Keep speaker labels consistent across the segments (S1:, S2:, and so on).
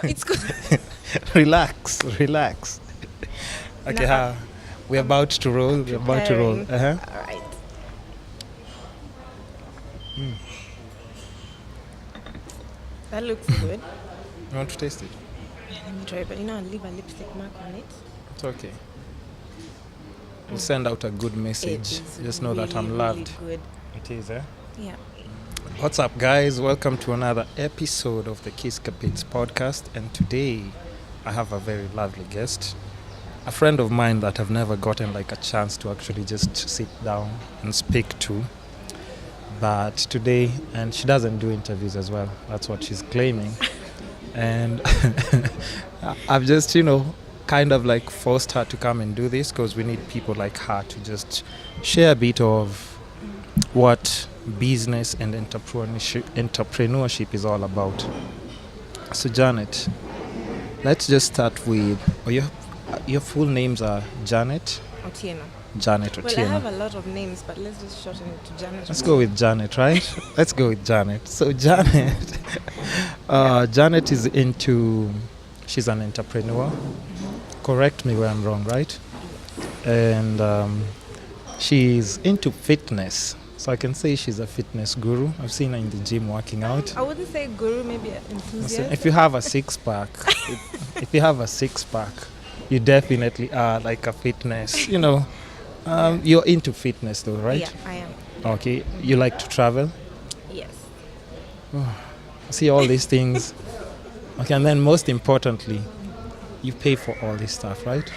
S1: No, it's good.
S2: Relax. Okay,
S1: No,
S2: we're about to roll. We're about to roll.
S1: All right. That looks good.
S2: You want to taste it?
S1: Yeah, let me try. But I'll leave a lipstick mark on it.
S2: It's okay. We'll send out a good message.
S1: It is
S2: Just know that I'm
S1: really,
S2: loved.
S1: really good.
S2: It is, eh?
S1: Yeah.
S2: What's up, guys? Welcome to another episode of the Kisafi podcast. And today, I have a very lovely guest, a friend of mine that I've never gotten like a chance to actually just sit down and speak to. But today, and she doesn't do interviews as well. That's what she's claiming. And I've just, kind of like forced her to come and do this because we need people like her to just share a bit of what business and entrepreneurship is all about. So Janet, let's just start with your full names are Janet
S1: Otieno. Well, I
S2: Otieno.
S1: have a lot of names, but let's just shorten it to Janet.
S2: Let's go with Janet, right? Let's go with Janet. So Janet, Janet is she's an entrepreneur. Correct me where I'm wrong, right? And she's into fitness. So I can say she's a fitness guru. I've seen her in the gym working out.
S1: I wouldn't say guru, maybe an enthusiast.
S2: If you have a six-pack, you definitely are like a fitness, you're into fitness though, right?
S1: Yeah, I am.
S2: Okay, you like to travel?
S1: Yes.
S2: See all these things. Okay, and then most importantly, you pay for all this stuff, right?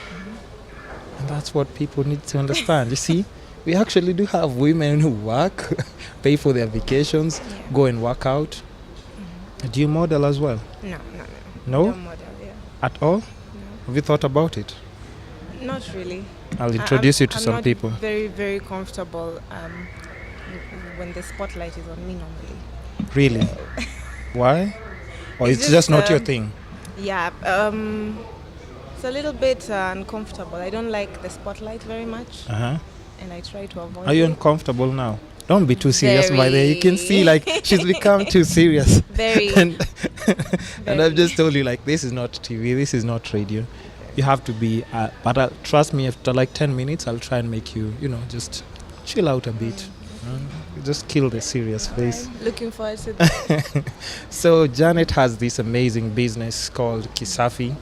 S2: And that's what people need to understand. You see, we actually do have women who work, pay for their vacations, go and work out. Do you model as well?
S1: No.
S2: No?
S1: Don't model, yeah.
S2: At all?
S1: No.
S2: Have you thought about it?
S1: Not really.
S2: I'll introduce you to
S1: I'm
S2: some
S1: not
S2: people.
S1: Very, very comfortable when the spotlight is on me normally.
S2: Really? Why? Or
S1: It's
S2: it's just not your
S1: just,
S2: thing?
S1: Yeah, it's a little bit uncomfortable. I don't like the spotlight very much,
S2: Uh-huh.
S1: and I try to avoid
S2: Are you
S1: it.
S2: uncomfortable now? Don't be too serious by there. You can see
S1: Very.
S2: like she's become too serious.
S1: Very.
S2: and
S1: Very.
S2: I've just told you like this is not TV, this is not radio. You have to be, but trust me, after like 10 minutes, I'll try and make you, just chill out a bit. Just kill the serious face.
S1: Okay, looking forward to that.
S2: So Janet has this amazing business called Kisafi,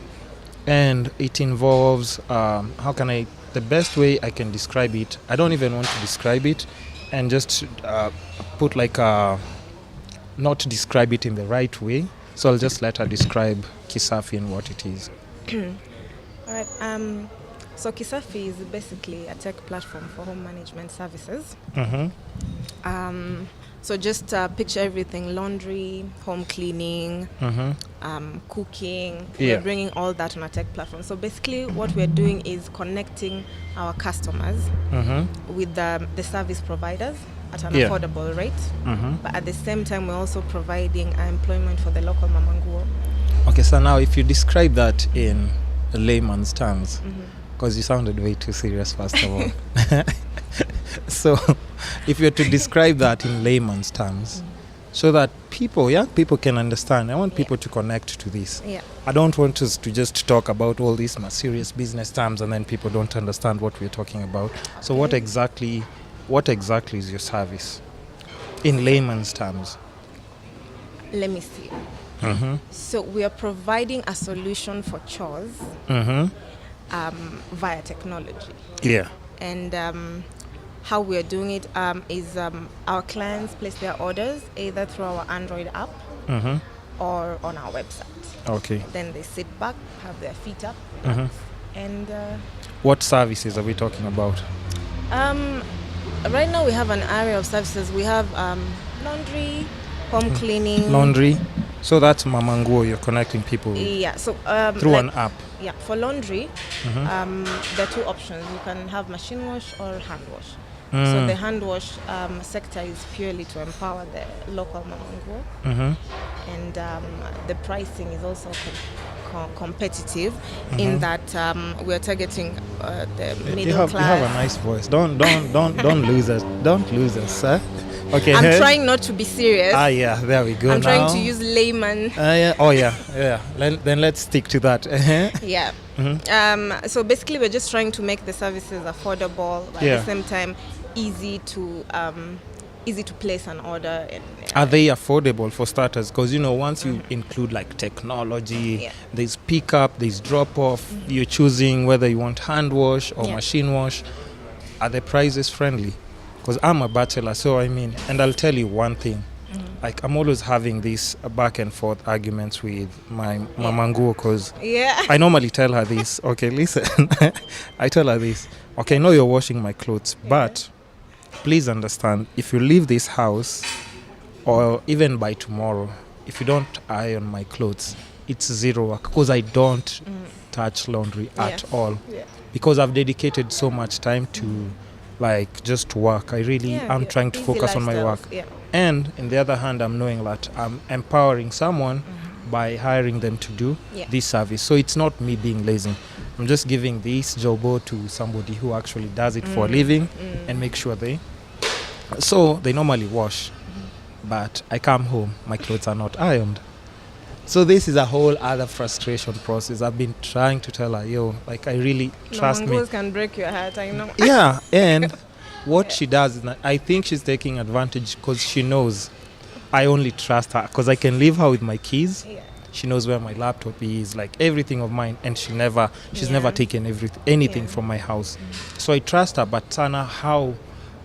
S2: and it involves, the best way I can describe it, I don't even want to describe it, and just put like not describe it in the right way. So I'll just let her describe Kisafi and what it is.
S1: All right. So Kisafi is basically a tech platform for home management services.
S2: Mm-hmm.
S1: So just picture everything: laundry, home cleaning, cooking.
S2: Yeah.
S1: We're bringing all that on a tech platform. So basically, what we're doing is connecting our customers with the service providers at an affordable rate. But at the same time, we're also providing employment for the local mamanguo.
S2: Okay, so now if you describe that in a layman's terms, because you sounded way too serious first of all. So if you were to describe that in layman's terms, so that young people can understand, I want people to connect to this.
S1: Yeah.
S2: I don't want us to just talk about all these serious business terms and then people don't understand what we're talking about. So what exactly is your service in layman's terms?
S1: Let me see. So we are providing a solution for chores via technology.
S2: Yeah.
S1: And how we are doing it is our clients place their orders either through our Android app or on our website.
S2: Okay.
S1: Then they sit back, have their feet up, and
S2: What services are we talking about?
S1: right now we have an area of services. We have laundry, home cleaning.
S2: Laundry. So that's Mamanguo, you're connecting people with
S1: Yeah. So
S2: through an app.
S1: Yeah. For laundry, there are two options. You can have machine wash or hand wash. So the hand wash sector is purely to empower the local mamanguo, and the pricing is also competitive in that we are targeting the middle class.
S2: You have a nice voice. Don't lose us. Don't lose us, sir. Okay.
S1: I'm trying not to be serious.
S2: Yeah, there we go.
S1: I'm
S2: now.
S1: trying to use layman.
S2: Yeah. Oh, yeah. Then let's stick to that.
S1: Yeah. So basically, we're just trying to make the services affordable, but at the same time, easy to place an order. And,
S2: are they affordable for starters? Because once you include like technology, there's pickup, there's drop off. You're choosing whether you want hand wash or machine wash. Are the prices friendly? Because I'm a bachelor, so and I'll tell you one thing. Like, I'm always having these back and forth arguments with my mamanguo, because I normally tell her this. Okay, listen. I tell her this. Okay, I know you're washing my clothes, but please understand, if you leave this house, or even by tomorrow, if you don't iron my clothes, it's zero work, because I don't touch laundry at all. Because I've dedicated so much time to like just work. I'm trying to focus on my work. And on the other hand, I'm knowing that I'm empowering someone by hiring them to do this service. So it's not me being lazy. I'm just giving this job to somebody who actually does it for a living and make sure they normally wash. But I come home, my clothes are not ironed. So this is a whole other frustration process. I've been trying to tell her, like, I really trust me.
S1: Can break your heart, I know.
S2: Yeah, and what she does is, I think she's taking advantage, because she knows I only trust her, because I can leave her with my keys. She knows where my laptop is, like everything of mine, and she's never taken anything from my house. So I trust her. But Sana, how,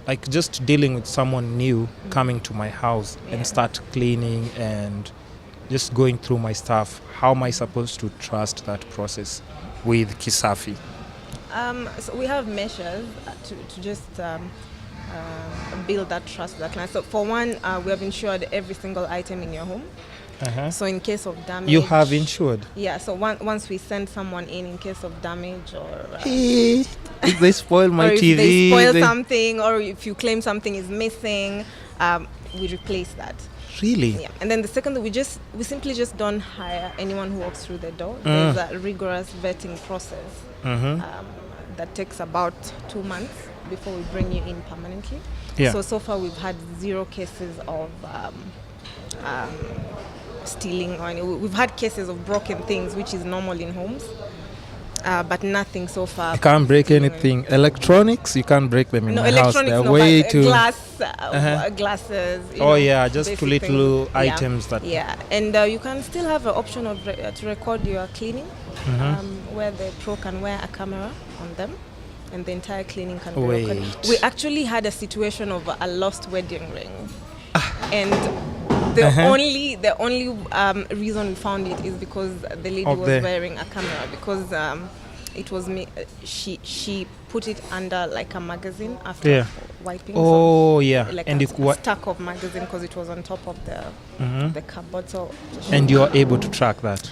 S2: like, just dealing with someone new coming to my house and start cleaning and just going through my stuff, how am I supposed to trust that process with Kisafi?
S1: So we have measures to just build that trust with the client. So for one, we have insured every single item in your home. So in case of damage,
S2: you have insured.
S1: Yeah. So once we send someone in case of damage, or
S2: if they spoil my
S1: or if
S2: TV,
S1: they spoil something, or if you claim something is missing, we replace that.
S2: Really?
S1: Yeah. And then the second, we simply just don't hire anyone who walks through the door. There's a rigorous vetting process that takes about 2 months before we bring you in permanently. So far we've had 0 cases of stealing, or we've had cases of broken things, which is normal in homes, but nothing so far.
S2: You can't break anything. Electronics, you can't break them in my house. They're way too
S1: glasses.
S2: Just two little items that.
S1: And you can still have an option of to record your cleaning, where the pro can wear a camera on them, and the entire cleaning can be recorded. We actually had a situation of a lost wedding ring, and the only reason we found it is because the lady was wearing a camera, because it was me. She put it under like a magazine after wiping. Like and a stack of magazine, because it was on top of the cupboard. So
S2: and you are able to track that.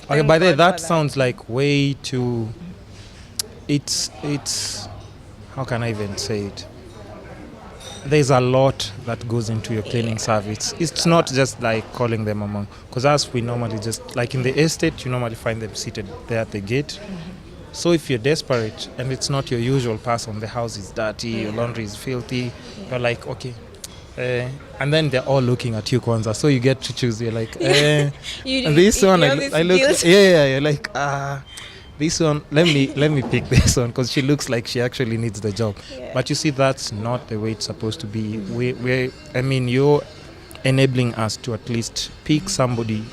S2: Okay, by the way, that sounds like way too. It's how can I even say it? There's a lot that goes into your cleaning service. It's not just like calling them among, because as we normally just, like in the estate, you normally find them seated there at the gate. So if you're desperate and it's not your usual person, the house is dirty, your laundry is filthy, you're like, okay. And then they're all looking at you, Kwanzaa. So you get to choose. You're like, this one, I look, you're like, this one, let me pick this one, because she looks like she actually needs the job. But you see, that's not the way it's supposed to be. You're enabling us to at least pick somebody.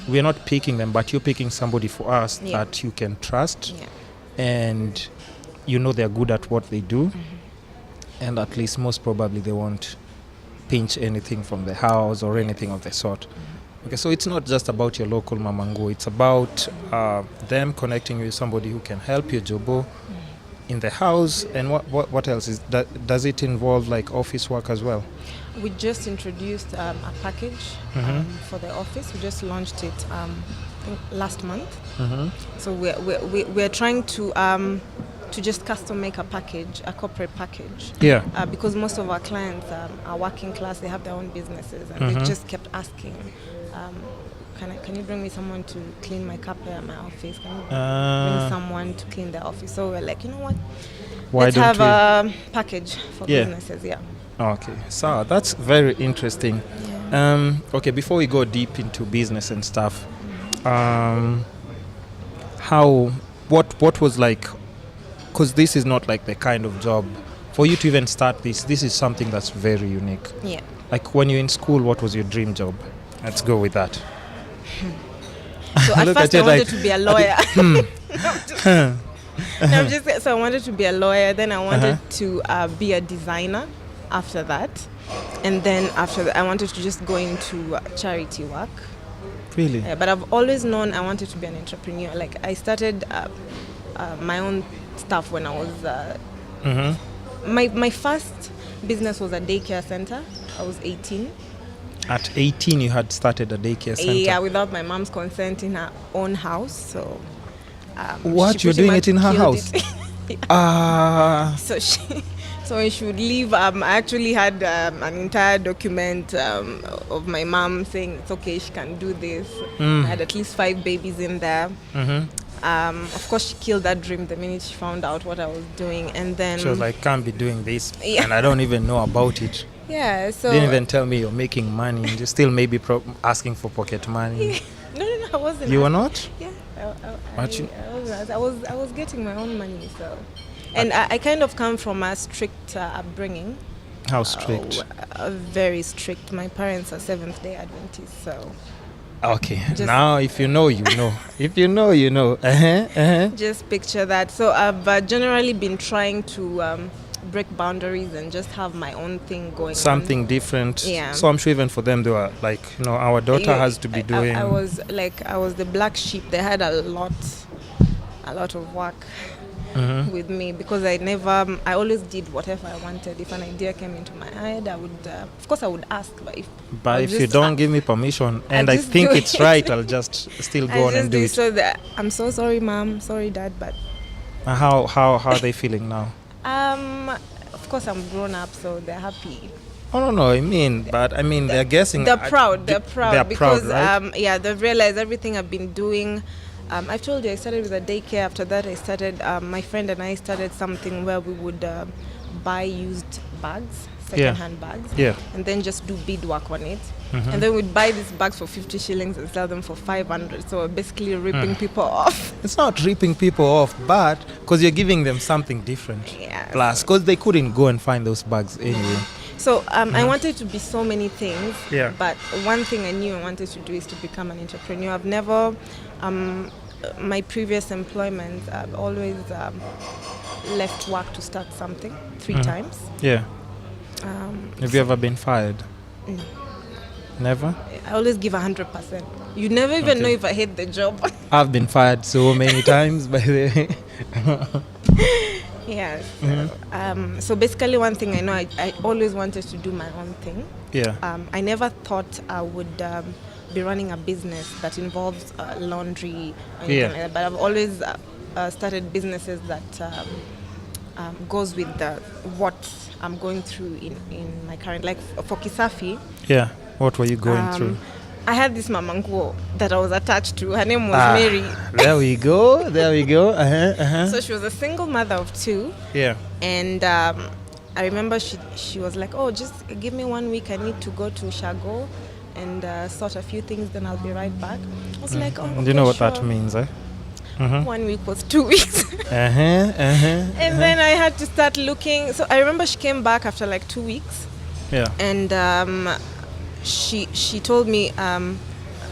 S2: We're not picking them, but you're picking somebody for us that you can trust, and they're good at what they do, and at least most probably they won't pinch anything from the house or anything of the sort. Okay, so it's not just about your local mamango. It's about them connecting you with somebody who can help your jobo in the house. And what else is that? Does it involve like office work as well?
S1: We just introduced a package for the office. We just launched it I think last month. So we're trying to just custom make a package, a corporate package. Because most of our clients are working class, they have their own businesses, and they just kept asking, can you bring me someone to clean my carpet at my office? Can you bring someone to clean the office? So we're like, you know what?
S2: Why
S1: Let's
S2: don't
S1: have
S2: we?
S1: a package for
S2: Yeah.
S1: businesses. Yeah.
S2: Okay, so that's very interesting. Okay, before we go deep into business and stuff, how what was like? Because this is not like the kind of job for you to even start this. This is something that's very unique.
S1: Yeah.
S2: Like when you're in school, what was your dream job? Let's go with that.
S1: So at
S2: Look
S1: first
S2: at
S1: I
S2: you
S1: wanted
S2: like-
S1: to be a lawyer. So I wanted to be a lawyer. Then I wanted to be a designer. After that, and then after that, I wanted to just go into charity work.
S2: Really?
S1: But I've always known I wanted to be an entrepreneur. Like I started my own stuff when I was. My first business was a daycare center. I was 18.
S2: At 18, you had started a daycare center.
S1: Yeah, without my mom's consent in her own house. So.
S2: What?
S1: she
S2: You're
S1: pretty
S2: doing
S1: much
S2: it in her
S1: killed
S2: house?
S1: it. So when she would leave, I actually had an entire document of my mom saying it's okay, she can do this. I had at least 5 babies in there. Of course, she killed that dream the minute she found out what I was doing, and then
S2: She was like, can't be doing this,
S1: Yeah.
S2: and I don't even know about it.
S1: yeah. So
S2: Didn't even tell me you're making money. You're still maybe asking for pocket money.
S1: no, I wasn't.
S2: You were not?
S1: Yeah,
S2: What you-
S1: I was getting my own money, so. And I kind of come from a strict upbringing.
S2: How strict?
S1: Very strict. My parents are Seventh-day Adventists, so
S2: Okay,
S1: Just-
S2: now if you know, you know. If you know, you know.
S1: just picture that. So I've generally been trying to break boundaries and just have my own thing going
S2: Something different.
S1: Yeah.
S2: So I'm sure even for them, they were like, our daughter
S1: Yeah,
S2: has to be doing.
S1: I was the black sheep. They had a lot of work with me because I always did whatever I wanted. If an idea came into my head, I would, of course, I would ask.
S2: But
S1: I'll
S2: if you
S1: just
S2: don't give me permission and I
S1: just
S2: think
S1: do
S2: it's
S1: it.
S2: right, I'll just still go on and do it.
S1: So that I'm so sorry, mom. Sorry, dad, but
S2: How are they feeling now?
S1: of course, I'm grown up, so they're happy.
S2: Oh no, I mean they're guessing.
S1: They're proud. They're proud
S2: They're
S1: because
S2: proud, right?
S1: they've realized everything I've been doing. I've told you I started with a daycare. After that, I started. My friend and I started something where we would buy used bags, second-hand bags, and then just do beadwork on it. And then we'd buy these bags for 50 shillings and sell them for 500. So we're basically ripping people off.
S2: It's not ripping people off, but because you're giving them something different.
S1: Yeah.
S2: Plus, because they couldn't go and find those bags anyway.
S1: So I wanted to be so many things.
S2: Yeah.
S1: But one thing I knew I wanted to do is to become an entrepreneur. I've never, my previous employment, I've always left work to start something 3 times.
S2: Yeah. Have you ever been fired?
S1: No.
S2: Never?
S1: I always give 100%. You never even know if I hate the job.
S2: I've been fired so many times, by the way.
S1: Yeah. So basically, one thing I know, I always wanted to do my own thing.
S2: Yeah.
S1: I never thought I would be running a business that involves laundry or anything like that. But I've always started businesses that goes with what I'm going through in my current, like for Kisafi.
S2: Yeah. What were you going through?
S1: I had this mamanguo that I was attached to. Her name was Mary.
S2: There we go.
S1: So she was a single mother of 2.
S2: Yeah.
S1: And I remember she was like, oh, just give me 1 week. I need to go to Shago and sort a few things, then I'll be right back. I was like, oh,
S2: Do you know what
S1: sure.
S2: that means, eh?
S1: 1 week was 2 weeks.
S2: And
S1: Then I had to start looking. So I remember she came back after like 2 weeks.
S2: Yeah.
S1: And she told me,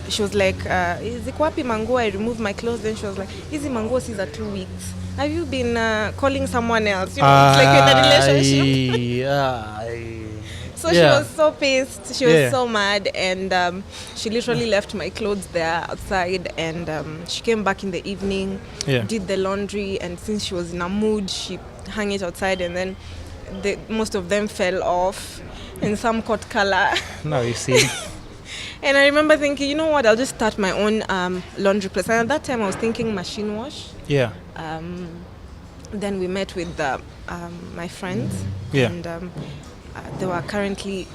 S1: she was like, ziko wapi manguo? I removed my clothes. Then she was like, hizi manguo si za 2 weeks. Have you been calling someone else? You know, it's like you're in a relationship. So she was so pissed. She was so mad. And she literally left my clothes there outside. And she came back in the evening, did the laundry. And since she was in a mood, she hung it outside. And then most of them fell off. And some caught color.
S2: Now you see.
S1: And I remember thinking, you know what, I'll just start my own laundry place. And at that time, I was thinking machine wash.
S2: Yeah.
S1: Then we met with my friends.
S2: Yeah.
S1: And they were currently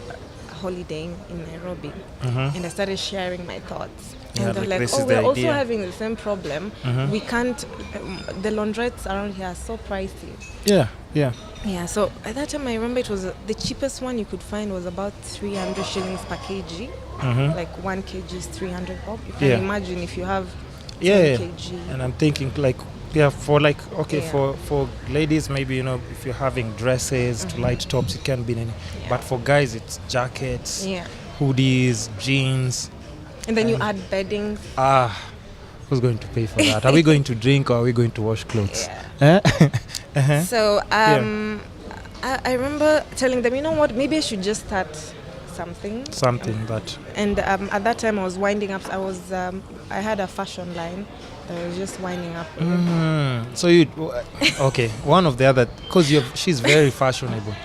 S1: holidaying in Nairobi. And I started sharing my thoughts. And they're like,
S2: this
S1: oh,
S2: is
S1: we're
S2: the
S1: also
S2: idea.
S1: having the same problem. We can't, the laundrettes around here are so pricey.
S2: Yeah, yeah.
S1: Yeah, so at that time I remember it was the cheapest one you could find was about 300 shillings per kg. Like 1 kg is 300 bob. You can imagine if you have 10 kg.
S2: And I'm thinking like, for like, okay,
S1: Yeah.
S2: for ladies, maybe, you know, if you're having dresses to light tops, it can be any.
S1: Yeah.
S2: But for guys, it's jackets,
S1: Yeah.
S2: hoodies, jeans.
S1: And then you add bedding.
S2: Who's going to pay for that? Are we going to drink or are we going to wash clothes?
S1: Yeah.
S2: Uh-huh.
S1: So I remember telling them, you know what, maybe I should just start something.
S2: That.
S1: And at that time I was winding up. I had a fashion line that I was just winding up.
S2: So okay, one of the other, because she's very fashionable.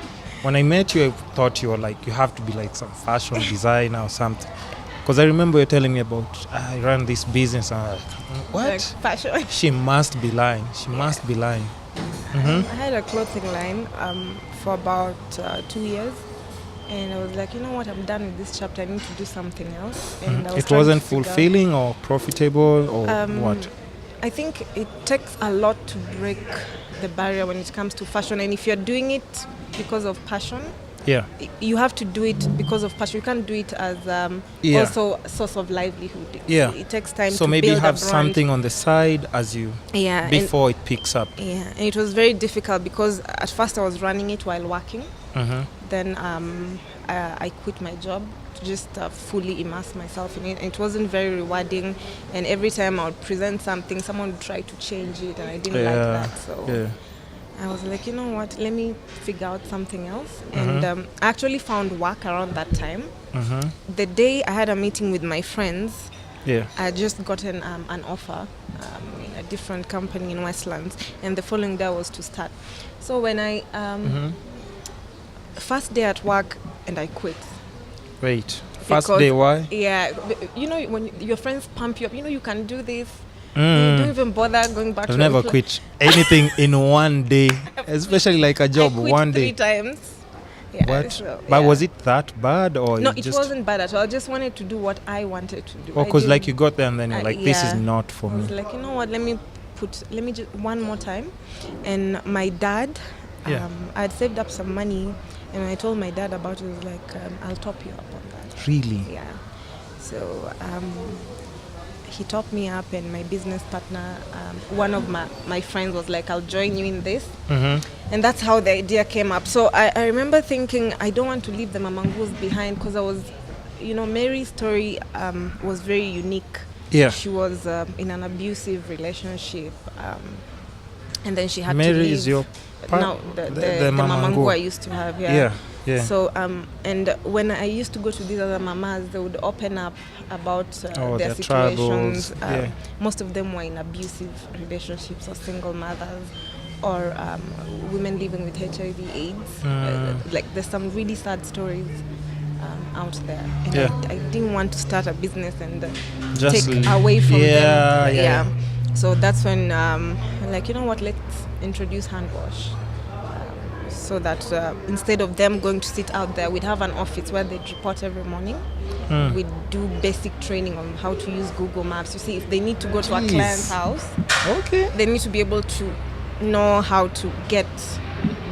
S2: When I met you, I thought you were like, you have to be like some fashion designer or something. Because I remember you telling me about, I run this business. And I'm like, what?
S1: Like fashion.
S2: She must be lying. She must be lying.
S1: I had a clothing line for about 2 years. And I was like, you know what, I'm done with this chapter. I need to do something else. And I was
S2: It wasn't
S1: trying to figure
S2: fulfilling or profitable or what?
S1: I think it takes a lot to break the barrier when it comes to fashion. And if you're doing it because of passion, you have to do it because of passion. You can't do it as also a source of livelihood. It takes time to build a brand.
S2: So maybe have something on the side as you before it picks up.
S1: Yeah, and it was very difficult because at first I was running it while working. Then I quit my job to just fully immerse myself in it. And it wasn't very rewarding. And every time I would present something, someone would try to change it, and I didn't like that. So I was like, you know what, let me figure out something else. And I actually found work around that time. The day I had a meeting with my friends, I had just gotten an offer in a different company in Westlands, and the following day was to start. So when I first day at work, and I quit.
S2: Wait, first day, why?
S1: Yeah, you know, when your friends pump you up, you know, you can do this. You don't even bother going back.
S2: I've never quit anything in one day, especially like a job.
S1: I quit
S2: one day.
S1: 3 times. Yeah,
S2: what?
S1: So,
S2: but was it that bad or?
S1: No, it wasn't bad at all. I just wanted to do what I wanted to do.
S2: Oh, because like you got there and then you're like, this is not for me.
S1: I was like, you know what? Let me just one more time. And my dad, I'd saved up some money, and when I told my dad about it, he was like, I'll top you up on that.
S2: Really?
S1: Yeah. So he topped me up, and my business partner, one of my friends was like, I'll join you in this. And that's how the idea came up. So I remember thinking, I don't want to leave the Mamangus behind, because I was, you know, Mary's story was very unique.
S2: Yeah.
S1: She was in an abusive relationship, and then she had
S2: Mary
S1: to leave.
S2: Is your
S1: No, the Mamangu I used to have. Yeah. So and when I used to go to these other mamas, they would open up about their situations. Most of them were in abusive relationships, or single mothers, or women living with HIV/AIDS. Like there's some really sad stories out there, and I didn't want to start a business and
S2: just
S1: take away from them.
S2: Yeah.
S1: So that's when I'm like, you know what, let's introduce hand wash. So that instead of them going to sit out there, we'd have an office where they'd report every morning. We'd do basic training on how to use Google Maps. You see, if they need to go to a client's house, they need to be able to know how to get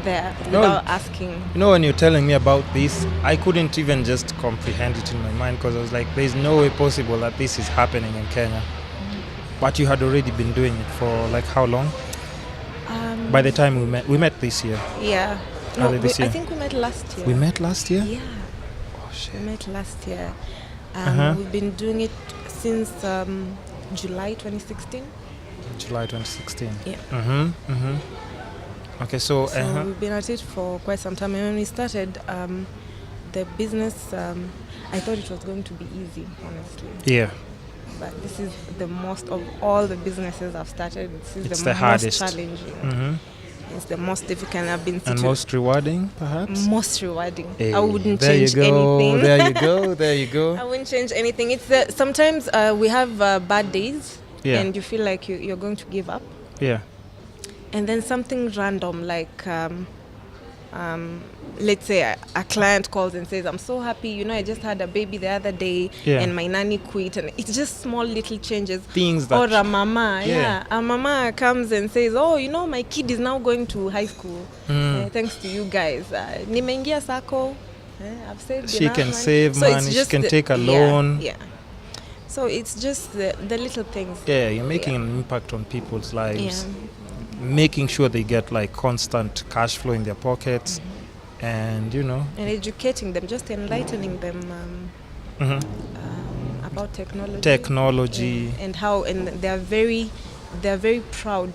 S1: there without asking.
S2: You know, when you're telling me about this, I couldn't even just comprehend it in my mind, because I was like, there's no way possible that this is happening in Kenya. But you had already been doing it for like how long? By the time we met this year.
S1: Yeah. No, I think we met last year.
S2: We met last year?
S1: Yeah.
S2: Oh shit.
S1: We met last year. We've been doing it since July 2016.
S2: July 2016.
S1: Yeah.
S2: Okay, so
S1: we've been at it for quite some time. And when we started the business, I thought it was going to be easy, honestly.
S2: Yeah.
S1: But this is the most of all the businesses I've started. This is the most
S2: hardest.
S1: Challenging. It's the most difficult. I've been
S2: and most rewarding, perhaps.
S1: Most rewarding.
S2: Hey,
S1: I wouldn't change anything.
S2: There you go.
S1: I wouldn't change anything. It's sometimes we have bad days, and you feel like you're going to give up.
S2: Yeah.
S1: And then something random like let's say a client calls and says, I'm so happy, I just had a baby the other day and my nanny quit, and it's just small little changes.
S2: Things that...
S1: Or a mama comes and says, oh, my kid is now going to high school, thanks to you guys. Nimeingia sako, I've saved
S2: she
S1: enough
S2: can
S1: money.
S2: save
S1: So
S2: money, she can take a loan.
S1: Yeah. So it's just the little things.
S2: Yeah, you're making an impact on people's lives, making sure they get like constant cash flow in their pockets, and
S1: and educating them, just enlightening them about technology, and how, and they're very proud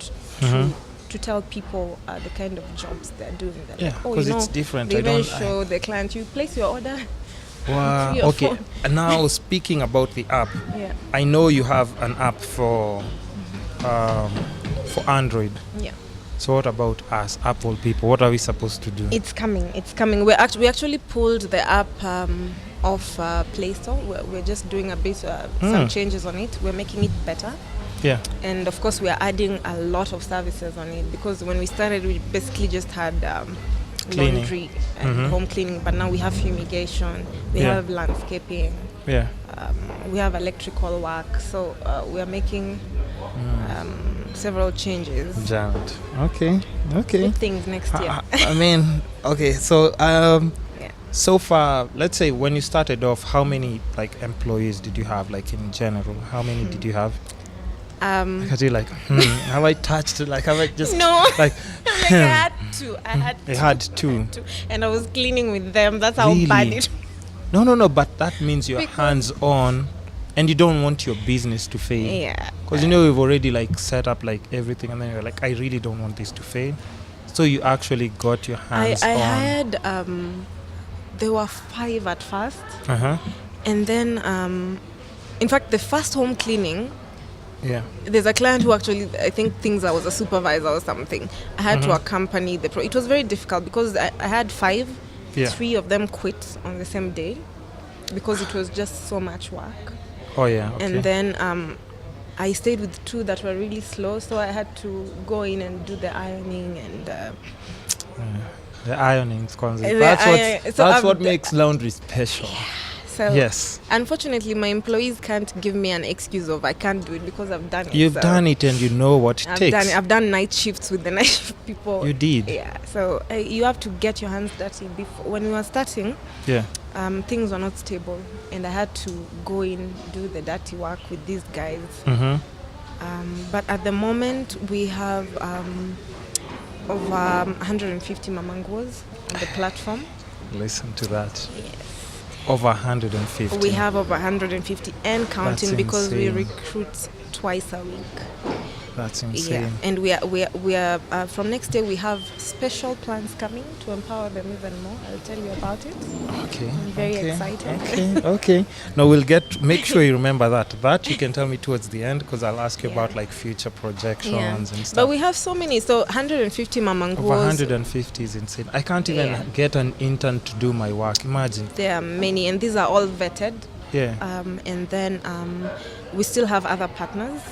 S1: to tell people the kind of jobs they're doing. They're
S2: because it's different.
S1: They even show the client, you place your order.
S2: Wow. Okay. Now speaking about the app, I know you have an app for Android.
S1: Yeah.
S2: So what about us, Apple people? What are we supposed to do?
S1: It's coming. We actually pulled the app off Play Store. We're just doing a bit some changes on it. We're making it better.
S2: Yeah.
S1: And of course, we are adding a lot of services on it, because when we started, we basically just had laundry and home cleaning, but now we have fumigation, we have landscaping, we have electrical work, so we are making several changes.
S2: Janet. Okay.
S1: Good things next year.
S2: I mean, okay, so so far, let's say when you started off, how many like employees did you have, like in general? How many did you have? Because you're like, have I touched it? Like, have I just...
S1: No.
S2: Like,
S1: I had two.
S2: I had two.
S1: And I was cleaning with them. That's how bad it...
S2: No. But that means you're hands-on and you don't want your business to fail.
S1: Yeah.
S2: Because, we've already, like, set up, like, everything. And then you're like, I really don't want this to fail. So you actually got your hands on.
S1: I had... there were 5 at first. And then, in fact, the first home cleaning...
S2: Yeah.
S1: There's a client who actually, I think, thinks I was a supervisor or something. I had to accompany the it was very difficult, because I had 5. 3 of them quit on the same day because it was just so much work.
S2: Oh, yeah. Okay.
S1: And then I stayed with 2 that were really slow, so I had to go in and do the ironing and...
S2: the ironing concept. That's what makes laundry special.
S1: So
S2: yes.
S1: Unfortunately, my employees can't give me an excuse of I can't do it, because I've done it.
S2: You've done it and you know what it takes.
S1: I've done night shifts with the night shift people.
S2: You did.
S1: Yeah. So you have to get your hands dirty. When we were starting, things were not stable, and I had to go in, do the dirty work with these guys. But at the moment, we have over 150 mamangos on the platform.
S2: Listen to that.
S1: Yes.
S2: Over 150.
S1: We have over 150 and counting.
S2: That's
S1: because
S2: insane.
S1: we recruit twice a week.
S2: That's insane.
S1: Yeah, and we are from next year we have special plans coming to empower them even more. I'll tell you about it.
S2: Okay.
S1: I'm very excited.
S2: Okay. Now make sure you remember that. That you can tell me towards the end, because I'll ask you about like future projections and stuff.
S1: But we have so many. So 150 mamangos.
S2: Over 150 is insane. I can't even get an intern to do my work. Imagine.
S1: There are many, and these are all vetted.
S2: Yeah.
S1: And then we still have other partners.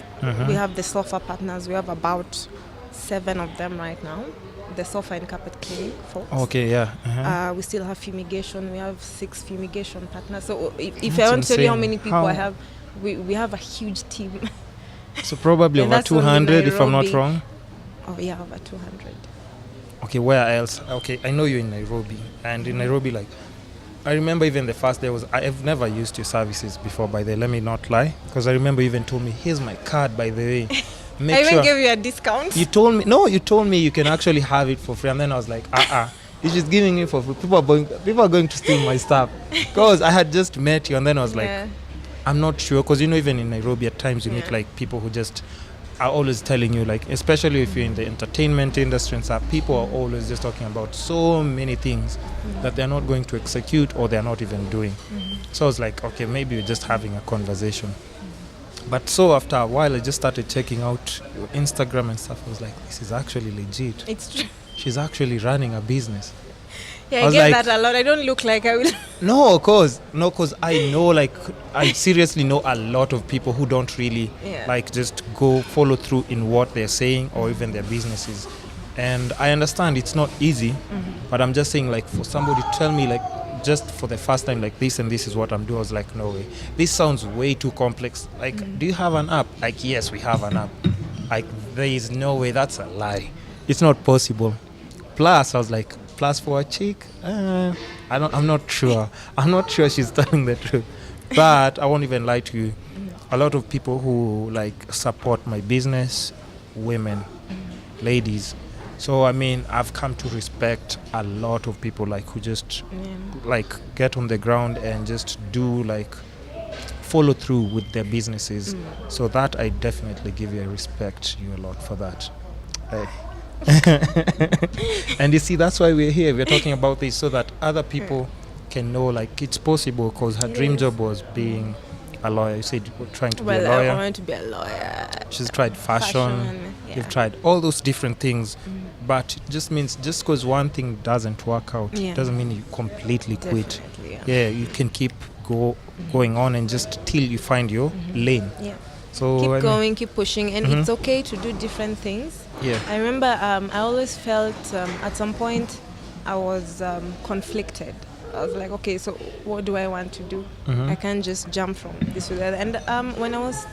S1: We have the sofa partners. We have about 7 of them right now. The sofa and carpet cleaning folks.
S2: Okay, yeah.
S1: We still have fumigation. We have 6 fumigation partners. So if I want to tell you how many people I have, we have a huge team.
S2: So probably over 200, if I'm not wrong.
S1: Oh yeah, over 200.
S2: Okay, where else? Okay, I know you're in Nairobi, and in Nairobi, like, I remember even the first day I've never used your services before, by the way, let me not lie, because I remember you even told me, here's my card, by the way.
S1: I even gave you a discount.
S2: You told me you can actually have it for free, and then I was like, you're just giving it for free. People are going to steal my stuff, because I had just met you, and then I was like, I'm not sure, because even in Nairobi at times you meet like people who just are always telling you, like, especially if you're in the entertainment industry and stuff, people are always just talking about so many things that they're not going to execute or they're not even doing. So I was like, okay, maybe we're just having a conversation. But so after a while, I just started checking out your Instagram and stuff. I was like, this is actually legit.
S1: It's true.
S2: She's actually running a business.
S1: Yeah, I get like, that a lot. I don't look like I will.
S2: No, cause I know, like, I seriously know a lot of people who don't really like just go follow through in what they're saying or even their businesses. And I understand it's not easy, but I'm just saying, like, for somebody to tell me, like, just for the first time, like, this and this is what I'm doing, I was like, no way. This sounds way too complex. Like, do you have an app? Like, yes, we have an app. Like, there is no way. That's a lie. It's not possible. Plus, I was like, plus for a chick? I'm not sure. I'm not sure she's telling the truth. But I won't even lie to you. A lot of people who, like, support my business, women, ladies. So, I mean, I've come to respect a lot of people, like, who just, like, get on the ground and just do, like, follow through with their businesses. So that I definitely give you, I respect you a lot for that. And you see, that's why we're here. We're talking about this so that other people can know, like, it's possible, because her dream job was being a lawyer. You said you were trying to be a lawyer.
S1: I want to be a lawyer.
S2: She's tried fashion. You've tried all those different things. But it just means, just because one thing doesn't work out, doesn't mean you completely quit. Yeah, you can keep going on and just till you find your lane. So
S1: keep going, keep pushing, and it's okay to do different things. I remember I always felt at some point I was conflicted. I was like, okay, so what do I want to do? I can't just jump from this to that. And when I was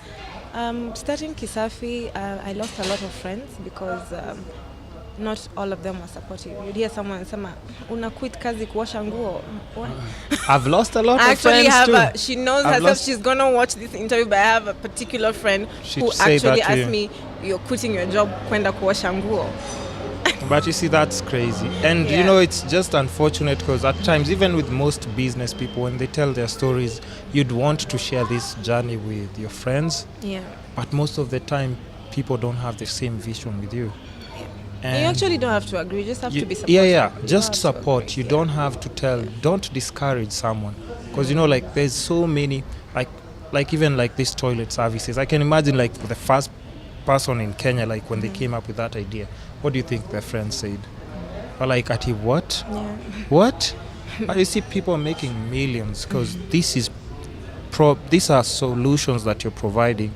S1: starting Kisafi, I lost a lot of friends because not all of them were supportive. You'd hear someone say, "Una quit kazi kuosha nguo."
S2: I've lost a lot
S1: I
S2: of friends
S1: have
S2: too.
S1: She knows herself. She's gonna watch this interview, but I have a particular friend who actually asked me, "You're quitting your job, kwenda kuosha nguo."
S2: But you see, that's crazy. And you know, it's just unfortunate, because at times, even with most business people, when they tell their stories, you'd want to share this journey with your friends. But most of the time, people don't have the same vision with you.
S1: And you actually don't have to agree, you just have to be supportive.
S2: Just support. You don't have to tell, don't discourage someone. Because, you know, like, there's so many, like even like these toilet services. I can imagine, like, the first person in Kenya, like, when they came up with that idea, what do you think their friends said? Or like, Ati, what? What? But you see people making millions, because these are solutions that you're providing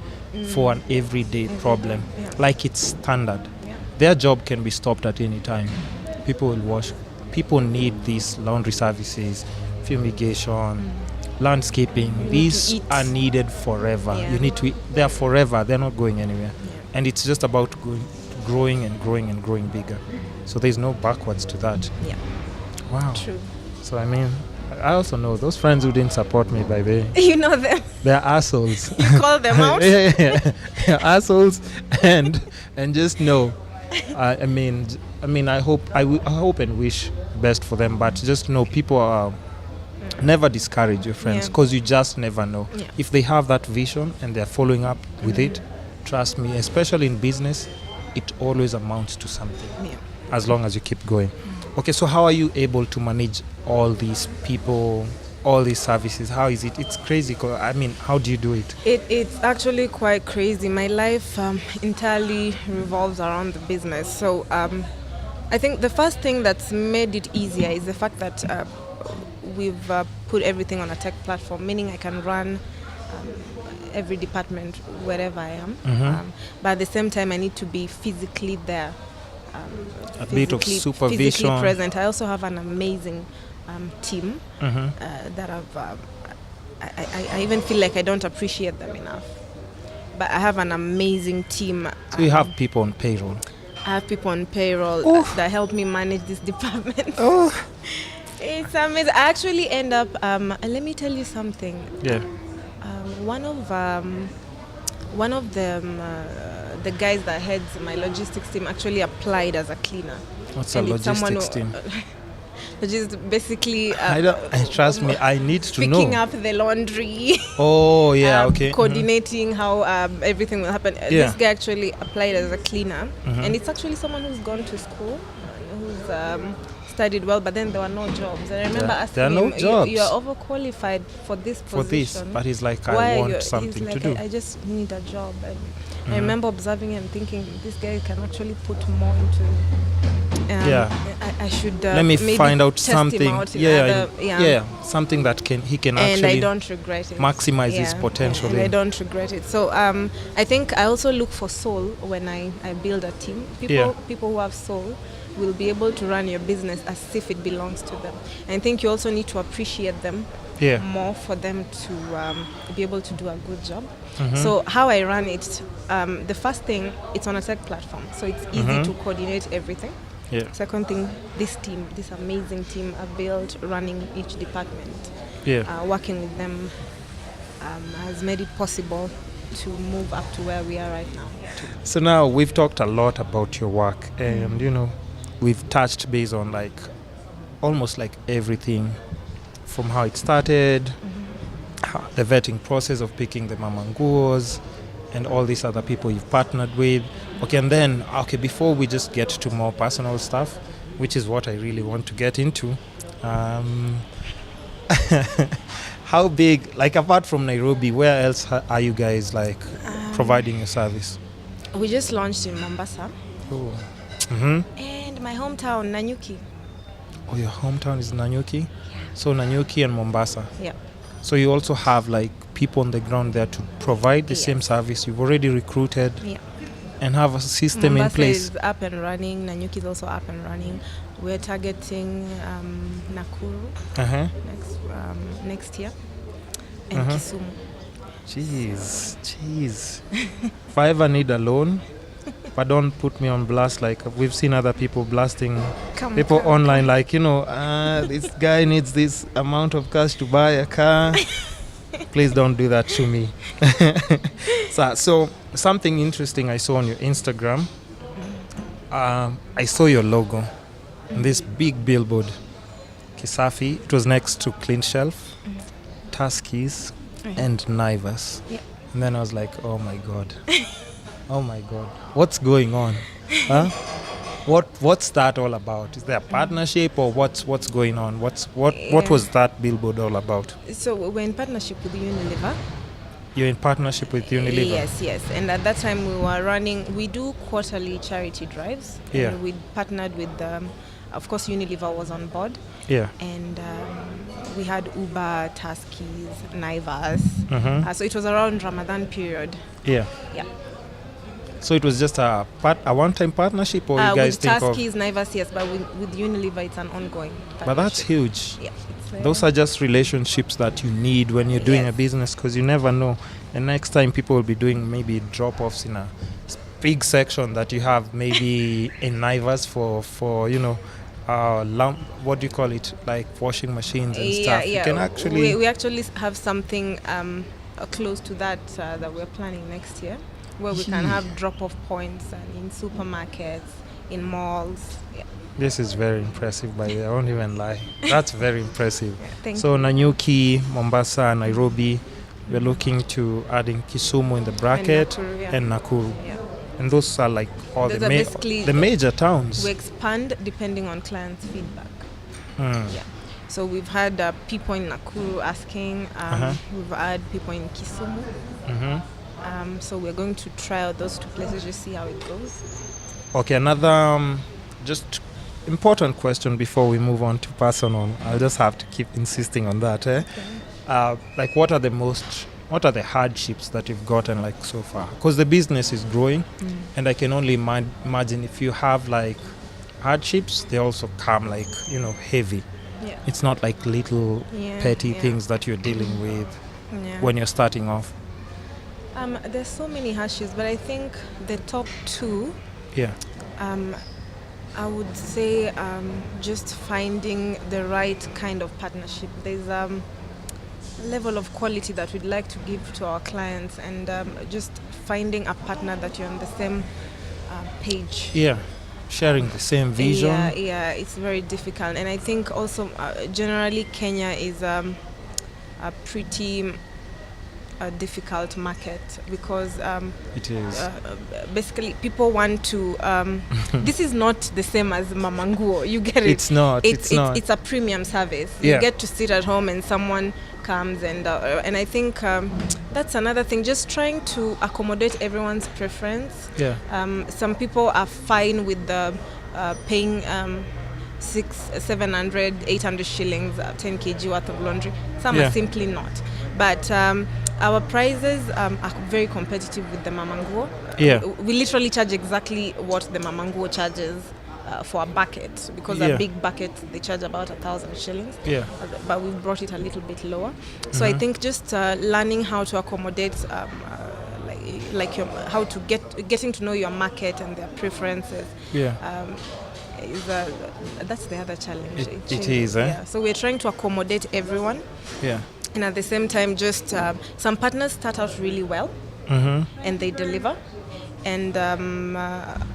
S2: for an everyday problem. Like, it's standard. Their job can be stopped at any time. People will wash. People need these laundry services, fumigation, landscaping. These are needed forever. You need to eat. They're forever. They're not going anywhere. And it's just about growing and growing and growing bigger. So there's no backwards to that. Wow. True. So, I mean, I also know those friends who didn't support me, by the way.
S1: You know them.
S2: They're assholes.
S1: You call them out?
S2: They're assholes, and just know. I mean, I hope and wish best for them, but just know, people never discourage your friends, because you just never know. If they have that vision and they're following up with it, trust me, especially in business, it always amounts to something, as long as you keep going. Okay, so how are you able to manage all these people, all these services? How is it? It's crazy. I mean, how do you do it?
S1: It's actually quite crazy. My life entirely revolves around the business. So I think the first thing that's made it easier is the fact that we've put everything on a tech platform, meaning I can run every department wherever I am. But at the same time, I need to be physically there.
S2: A bit of supervision.
S1: Physically present. I also have an amazing team that I even feel like I don't appreciate them enough. But I have an amazing team.
S2: So you have people on payroll?
S1: I have people on payroll that help me manage this department. It's amazing. I actually end up, let me tell you something. One of the guys that heads my logistics team actually applied as a cleaner.
S2: What's a logistics team?
S1: Which is basically
S2: trust me, I need to know.
S1: Picking up the laundry. Coordinating how everything will happen. This guy actually applied as a cleaner, and it's actually someone who's gone to school, who's studied well, but then there were no jobs. And I remember asking him, you are overqualified for this position.
S2: But he's like, I want something to do.
S1: I just need a job. And I remember observing him, thinking this guy can actually put more into
S2: Yeah.
S1: I should
S2: Let me
S1: maybe
S2: find out
S1: test him
S2: something.
S1: out in
S2: Yeah,
S1: other-
S2: something that he can
S1: and I
S2: actually
S1: don't regret it.
S2: maximize his potential
S1: and I
S2: in.
S1: don't regret it. So I think I also look for soul when I build a team. People who have soul will be able to run your business as if it belongs to them. And I think you also need to appreciate them more for them to be able to do a good job. So how I run it, the first thing, it's on a tech platform, so it's easy to coordinate everything.
S2: Yeah.
S1: Second thing, this amazing team I've built running each department, working with them has made it possible to move up to where we are right now.
S2: So now we've talked a lot about your work, and we've touched base on like almost like everything from how it started, the vetting process of picking the mamanguos, and all these other people you've partnered with. Okay, and then, before we just get to more personal stuff, which is what I really want to get into, how big, like apart from Nairobi, where else are you guys like providing your service?
S1: We just launched in Mombasa.
S2: Oh.
S1: And my hometown, Nanyuki.
S2: Oh, your hometown is Nanyuki? Yeah. So Nanyuki and Mombasa.
S1: Yeah.
S2: So you also have like people on the ground there to provide the same service. You've already recruited and have a system
S1: Mombasa
S2: in place.
S1: is up and running. Nanyuki is also up and running. We're targeting Nakuru next year and Kisumu.
S2: Jeez. If I ever need a loan, but don't put me on blast like we've seen other people blasting people online like, this guy needs this amount of cash to buy a car. Please don't do that to me. So something interesting I saw on your Instagram, I saw your logo, this big billboard, Kisafi. It was next to Clean Shelf, Tuskies, and Naivas.
S1: Yeah.
S2: And then I was like, oh my God. Oh my God, what's going on? Huh? What's that all about? Is there a partnership or what's going on? What was that billboard all about?
S1: So we're in partnership with Unilever.
S2: You're in partnership with Unilever?
S1: Yes. And at that time we do quarterly charity drives.
S2: Yeah.
S1: And we partnered with, of course, Unilever was on board.
S2: Yeah.
S1: And we had Uber, Tuskies, Naivas. So it was around Ramadan period.
S2: Yeah. So it was just a one-time partnership, or you guys think of...
S1: With Tuskies, Naivas, yes, but with Unilever, it's an ongoing partnership.
S2: But that's huge.
S1: Yeah.
S2: Those are just relationships that you need when you're doing a business, because you never know. And next time people will be doing maybe drop-offs in a big section that you have maybe in Naivas for what do you call it, like washing machines and stuff. You can actually...
S1: We actually have something close to that that we're planning next year, where we can have drop-off points in supermarkets, in malls. Yeah.
S2: This is very impressive, by the way. I won't even lie. That's very impressive.
S1: Thank
S2: you.
S1: You.
S2: Nanyuki, Mombasa, Nairobi. We're looking to adding Kisumu in the bracket
S1: and
S2: Nakuru.
S1: Yeah.
S2: And those are like all the major towns.
S1: We expand depending on clients' feedback.
S2: Yeah.
S1: So we've had people in Nakuru asking. We've had people in Kisumu. So we're going to try out those two places to see how it goes.
S2: Okay, another just important question before we move on to personal. I'll just have to keep insisting on that. Okay. Like, what are the hardships that you've gotten like so far? Because the business is growing, and I can only imagine if you have like hardships, they also come like heavy.
S1: Yeah.
S2: It's not like little petty things that you're dealing with when you're starting off.
S1: There's so many hardships, but I think the top two.
S2: Yeah.
S1: I would say just finding the right kind of partnership. There's a level of quality that we'd like to give to our clients, and just finding a partner that you're on the same page.
S2: Yeah, sharing the same vision.
S1: Yeah, it's very difficult. And I think also generally Kenya is a pretty difficult market, because
S2: it is
S1: basically people want to this is not the same as mamanguo, you get it.
S2: It's not.
S1: It's a premium service. You get to sit at home and someone comes, and I think that's another thing, just trying to accommodate everyone's preference. Some people are fine with the paying 700, 800 shillings, 10 kg worth of laundry. Some are simply not. But our prices are very competitive with the Mamanguo. We literally charge exactly what the Mamanguo charges for a bucket, because a big bucket they charge about 1,000 shillings. But we've brought it a little bit lower. So I think just learning how to accommodate how to getting to know your market and their preferences. That's the other challenge.
S2: It is.
S1: So we're trying to accommodate everyone. And at the same time, just some partners start out really well, and they deliver. And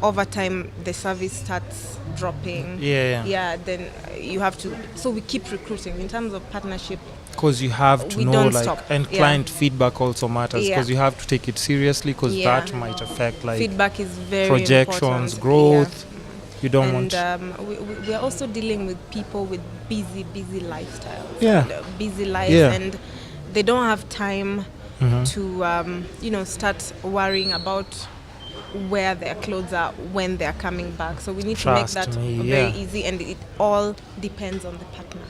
S1: over time, the service starts dropping. Then you have to. So we keep recruiting in terms of partnership.
S2: Because you have to know,
S1: stop.
S2: And client feedback also matters, because you have to take it seriously, because that might affect
S1: feedback is very
S2: projections,
S1: important.
S2: growth. You don't want.
S1: We are also dealing with people with busy lifestyles. Busy lives, and they don't have time to start worrying about where their clothes are when they're coming back. So we need to make that very easy, and it all depends on the partner.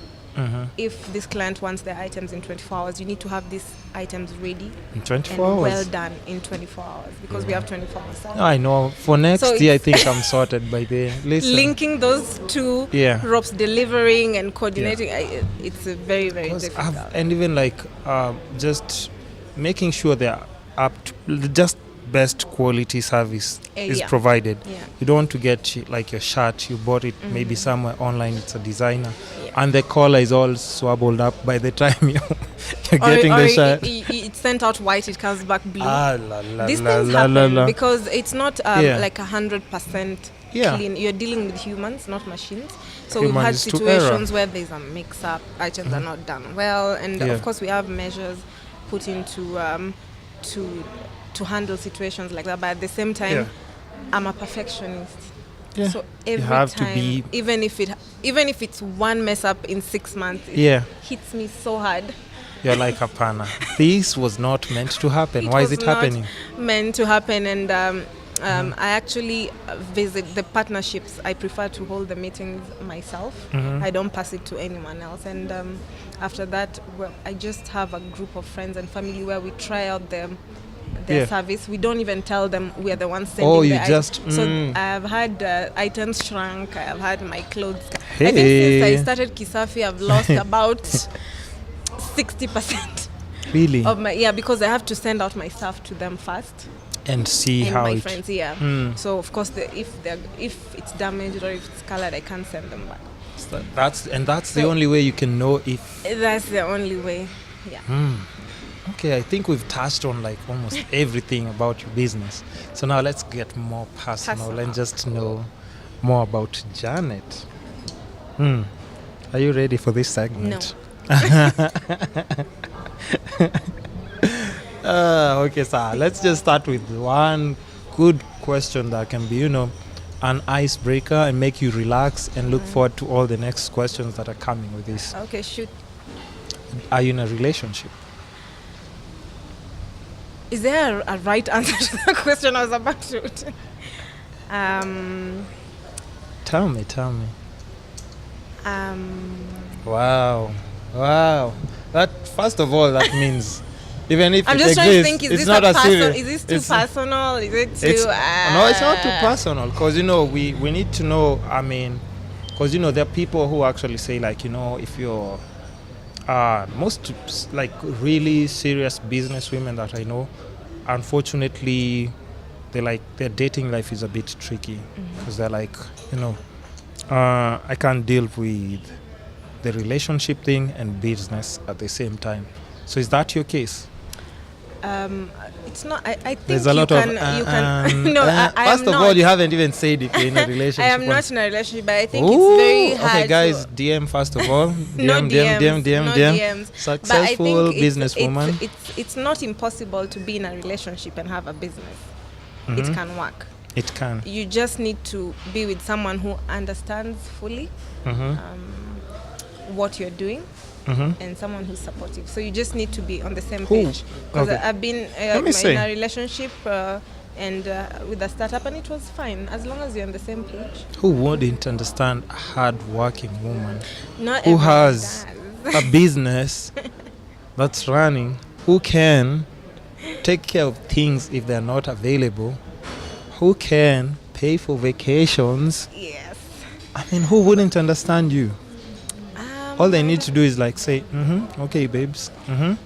S1: If this client wants their items in 24 hours, you need to have these items ready
S2: in 24
S1: and
S2: hours.
S1: well done in 24 hours, because we have 24 hours.
S2: I know. For next year, I think I'm sorted by the linking
S1: those two ropes, delivering and coordinating. It's a very, very difficult.
S2: And even just making sure they're up to just best quality service is provided. You don't want to get your shirt, you bought it maybe somewhere online, it's a designer, and the collar is all swabbled up by the time you're getting the shirt.
S1: It's sent out white, it comes back blue. These things happen because it's not 100% clean. You're dealing with humans, not machines. So we've had situations where there's a mix-up, items are not done well, and of course we have measures put into to handle situations like that. But at the same time, I'm a perfectionist. So every time, even if it's one mess up in 6 months, it hits me so hard.
S2: You're like, Apana, this was not meant to happen. Why is it happening?
S1: Meant to happen, and I actually visit the partnerships. I prefer to hold the meetings myself. I don't pass it to anyone else. And after that, I just have a group of friends and family where we try out their service. We don't even tell them we are the ones sending the items. So I've had items shrunk. I've had my clothes. I think since I started Kisafi, I've lost about 60%.
S2: Really?
S1: Of my because I have to send out my stuff to them first.
S2: And see
S1: and
S2: how
S1: my friends, So of course, if it's damaged or if it's colored, I can't send them back.
S2: That's the only way you can know if.
S1: That's the only way.
S2: Okay, I think we've touched on almost everything about your business. So now let's get more personal and just know more about Janet. Are you ready for this segment? No. Okay, sir. Let's just start with one good question that can be, an icebreaker and make you relax and look forward to all the next questions that are coming with this.
S1: Okay, shoot.
S2: Are you in a relationship?
S1: Is there a right answer to the question I was about to?
S2: Tell me. Wow. That first of all, that means even if
S1: I'm
S2: it
S1: just trying to
S2: exists,
S1: think:
S2: it's not as serious.
S1: Is this too personal? Is it too?
S2: No, it's not too personal, because we need to know. I mean, because there are people who actually say if you're most really serious business women that I know, unfortunately, their dating life is a bit tricky, because they're I can't deal with the relationship thing and business at the same time. So is that your case?
S1: It's not. I think
S2: there's a lot
S1: you
S2: of.
S1: can. No,
S2: first of all, you haven't even said if you're in a relationship.
S1: I am not in a relationship, but I think it's very hard.
S2: Okay, guys, DM first of all.
S1: No DMs.
S2: Successful businesswoman.
S1: It's not impossible to be in a relationship and have a business. It can work.
S2: It can.
S1: You just need to be with someone who understands fully what you're doing. And someone who's supportive. So you just need to be on the same page. Because I've been in a relationship and with the startup, and it was fine as long as you're on the same page.
S2: Who wouldn't understand a hard-working woman
S1: Not
S2: who
S1: everyone
S2: has
S1: does.
S2: a business that's running, who can take care of things if they're not available, who can pay for vacations?
S1: Yes.
S2: I mean, who wouldn't understand you? All they
S1: I
S2: need
S1: don't-
S2: to do is like say, okay, babes.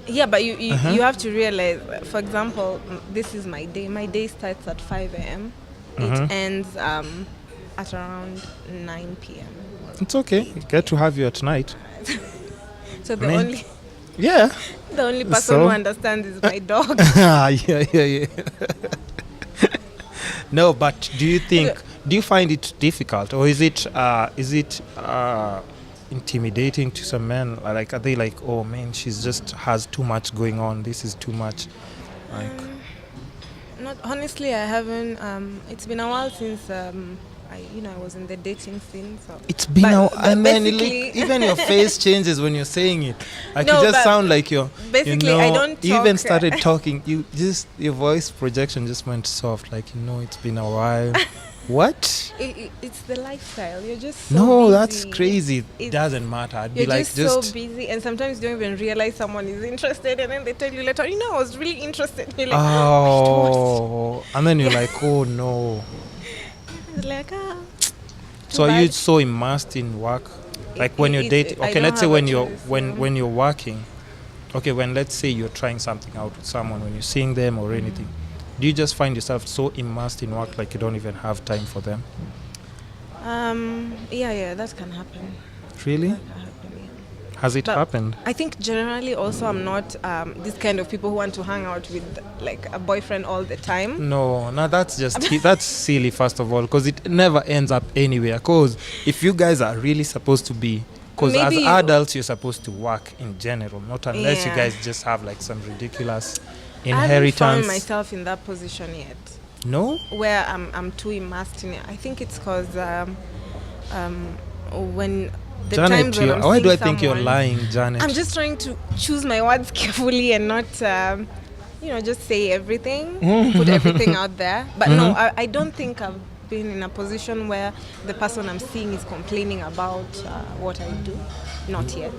S1: Yeah, but you
S2: Uh-huh.
S1: you have to realize, for example, this is my day. My day starts at 5 a.m.
S2: Mhm.
S1: It ends at around 9 p.m.
S2: It's okay. You get to have you at night.
S1: So the
S2: I mean,
S1: only
S2: Yeah.
S1: the only person
S2: So?
S1: who understands is my dog.
S2: yeah. No, but do you find it difficult, or is it intimidating to some men? Like, are they like, oh man, she's just has too much going on. This is too much. Like,
S1: Not honestly, I haven't. It's been a while since I was in the dating scene. So
S2: it's been
S1: But-
S2: a,
S1: but
S2: and then
S1: basically-
S2: even your face changes when you're saying it. Like,
S1: No,
S2: you just
S1: but
S2: sound like you're.
S1: basically, I don't
S2: You even
S1: talk-
S2: started talking. Your voice projection just went soft. Like, it's been a while. What?
S1: it's the lifestyle. You're just so
S2: No,
S1: busy.
S2: that's crazy. It
S1: It's-
S2: doesn't matter. I'd be
S1: You're
S2: like,
S1: just so busy, and sometimes you don't even realize someone is interested, and then they tell you later, I was really interested. You're like,
S2: oh, and then you're like, oh no.
S1: It's like,
S2: So are you so immersed in work, like when you're dating?
S1: I
S2: Okay,
S1: don't
S2: let's say
S1: have a
S2: when you're
S1: choice,
S2: when you're working. Okay, when let's say you're trying something out with someone, when you're seeing them or anything, do you just find yourself so immersed in work like you don't even have time for them?
S1: Yeah, that can happen.
S2: Really?
S1: That can happen, yeah.
S2: Has it
S1: But
S2: happened?
S1: I think generally also I'm not this kind of people who want to hang out with like a boyfriend all the time.
S2: No, that's just that's silly. First of all, because it never ends up anywhere. Because if you guys are really supposed to be, because as
S1: Maybe you-
S2: adults you're supposed to work in general, not unless you
S1: Yeah.
S2: guys just have like some ridiculous
S1: I haven't found
S2: inheritance.
S1: myself in that position yet,
S2: No,
S1: where I'm too immersed in it. I think it's because when the
S2: Janet,
S1: times when I'm
S2: why do I
S1: seeing
S2: think you're
S1: someone-
S2: lying, Janet?
S1: I'm just trying to choose my words carefully and not, just say everything, put everything out there. But no, I don't think I've been in a position where the person I'm seeing is complaining about what I do. Not yet.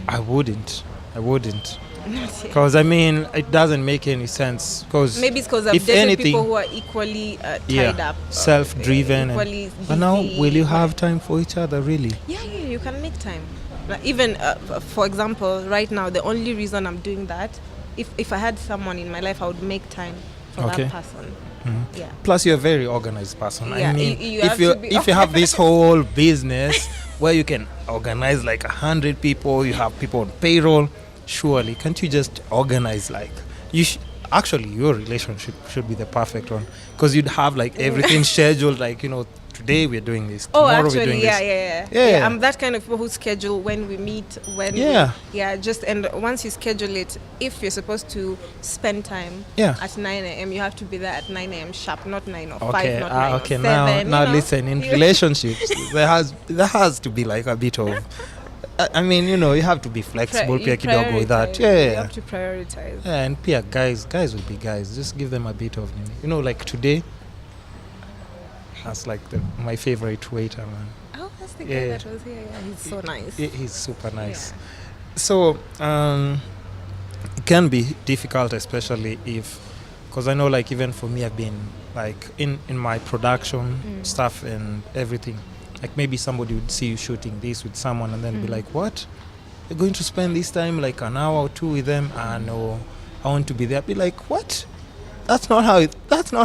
S2: I wouldn't.
S1: Not yet.
S2: Because I mean, it doesn't make any sense. Because
S1: Maybe it's because I've
S2: if
S1: dated
S2: anything,
S1: people who are equally tied up,
S2: self-driven,
S1: equally
S2: but now
S1: busy,
S2: will you
S1: equally-
S2: have time for each other? Really?
S1: Yeah, you can make time. Like even for example, right now, the only reason I'm doing that, if I had someone in my life, I would make time for
S2: Okay.
S1: that person. Yeah.
S2: Plus, you're a very organized person.
S1: Yeah,
S2: I mean,
S1: you
S2: if
S1: have
S2: you
S1: to be
S2: if you have this whole business where you can organize like 100 people, you have people on payroll. Surely, can't you just organize like you? Actually, your relationship should be the perfect one because you'd have like everything scheduled. Like today we're doing this.
S1: Oh,
S2: Tomorrow we're
S1: actually,
S2: doing
S1: yeah.
S2: this. Yeah.
S1: I'm that kind of people who schedule when we meet, when
S2: Yeah.
S1: and once you schedule it, if you're supposed to spend time
S2: Yeah.
S1: at 9 a.m., you have to be there at 9 a.m. sharp, not 9 or 5,
S2: Okay.
S1: not 9
S2: Okay.
S1: or 7.
S2: Now listen. In relationships, there has to be like a bit of. I mean, you have to be flexible. Pia kidogo with that.
S1: You
S2: Yeah.
S1: have to prioritize.
S2: Yeah, and Pia, guys will be guys. Just give them a bit of, like today. That's like my favorite waiter, man.
S1: Oh, that's the guy
S2: Yeah.
S1: that was here. Yeah, he's so nice.
S2: He's super nice.
S1: Yeah.
S2: So it can be difficult, especially because I know, like, even for me, I've been like in my production stuff and everything. Like maybe somebody would see you shooting this with someone and then be like, "What? You're going to spend this time like an hour or two with them?" No, I want to be there. Be like, "What? That's not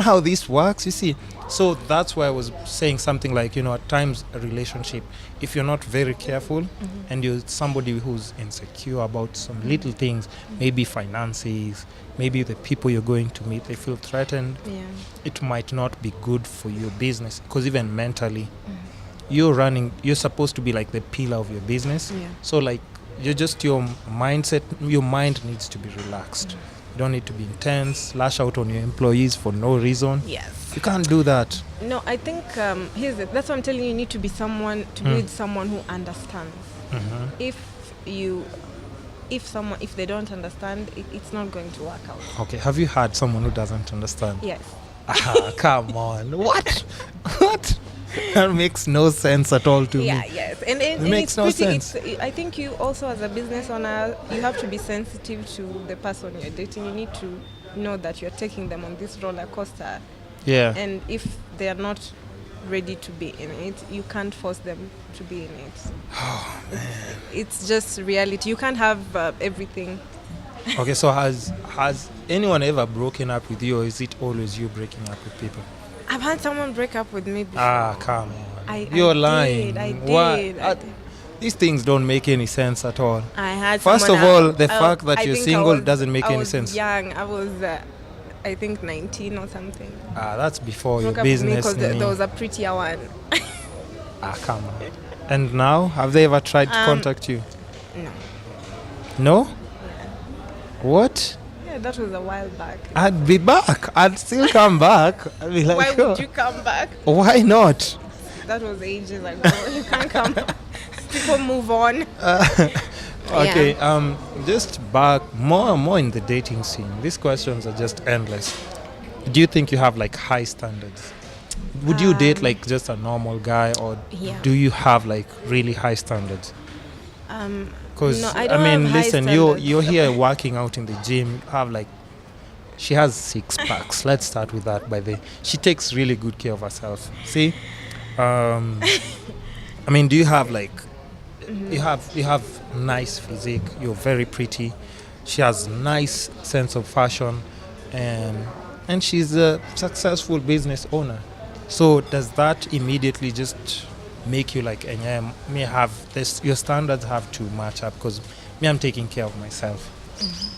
S2: how this works." You see. So that's why I was saying something like, at times a relationship, if you're not very careful and you're somebody who's insecure about some little things, maybe finances, maybe the people you're going to meet, they feel threatened,
S1: Yeah.
S2: it might not be good for your business. Because even mentally, you're supposed to be like the pillar of your business.
S1: Yeah.
S2: So like, your mind needs to be relaxed. You don't need to be intense, lash out on your employees for no reason.
S1: Yes.
S2: You can't do that.
S1: No, I think that's what I'm telling you. You need to be with someone who understands. If you if they don't understand, it's not going to work out.
S2: Okay, have you had someone who doesn't understand?
S1: Yes.
S2: Come on. What? What? That makes no sense at all to me.
S1: Yes, and
S2: It makes
S1: it's
S2: no
S1: pretty,
S2: sense.
S1: I think you also, as a business owner, you have to be sensitive to the person you're dating. You need to know that you're taking them on this roller coaster,
S2: Yeah.
S1: and if they are not ready to be in it, you can't force them to be in it.
S2: Oh,
S1: It's just reality. You can't have everything.
S2: Okay, so has anyone ever broken up with you, or is it always you breaking up with people?
S1: I've had someone break up with me before.
S2: Come on.
S1: I
S2: You're
S1: did,
S2: lying.
S1: I
S2: Why?
S1: did, I did.
S2: These things don't make any sense at all.
S1: I had
S2: First
S1: someone
S2: of all, the
S1: I-
S2: fact that
S1: I
S2: you're
S1: think I
S2: single
S1: was-
S2: doesn't make
S1: I
S2: any
S1: was
S2: sense.
S1: young. I was, I think, 19 or something.
S2: That's before your
S1: Broke up with me
S2: business.
S1: because there was a prettier one.
S2: Come on. And now, have they ever tried to contact you?
S1: No.
S2: No?
S1: Yeah.
S2: What?
S1: Yeah, that was a while back.
S2: I'd be back. I'd still come back. I'd be like,
S1: Why
S2: "Oh,
S1: would you come back?
S2: why not?"
S1: That was ages ago. You can't come back. People move on.
S2: Okay, just back more in the dating scene. These questions are just endless. Do you think you have like high standards? Would you date like just a normal guy, or
S1: Yeah.
S2: do you have like really high standards? Because
S1: No, I don't have high
S2: listen,
S1: standards.
S2: you're here working out in the gym. You have like, she has 6 packs. Let's start with that. By the way, she takes really good care of herself. See, I mean, do you have like, you have nice physique. You're very pretty. She has nice sense of fashion, and she's a successful business owner. So does that immediately just make you like, may have this? Your standards have to match up, because me, I'm taking care of myself.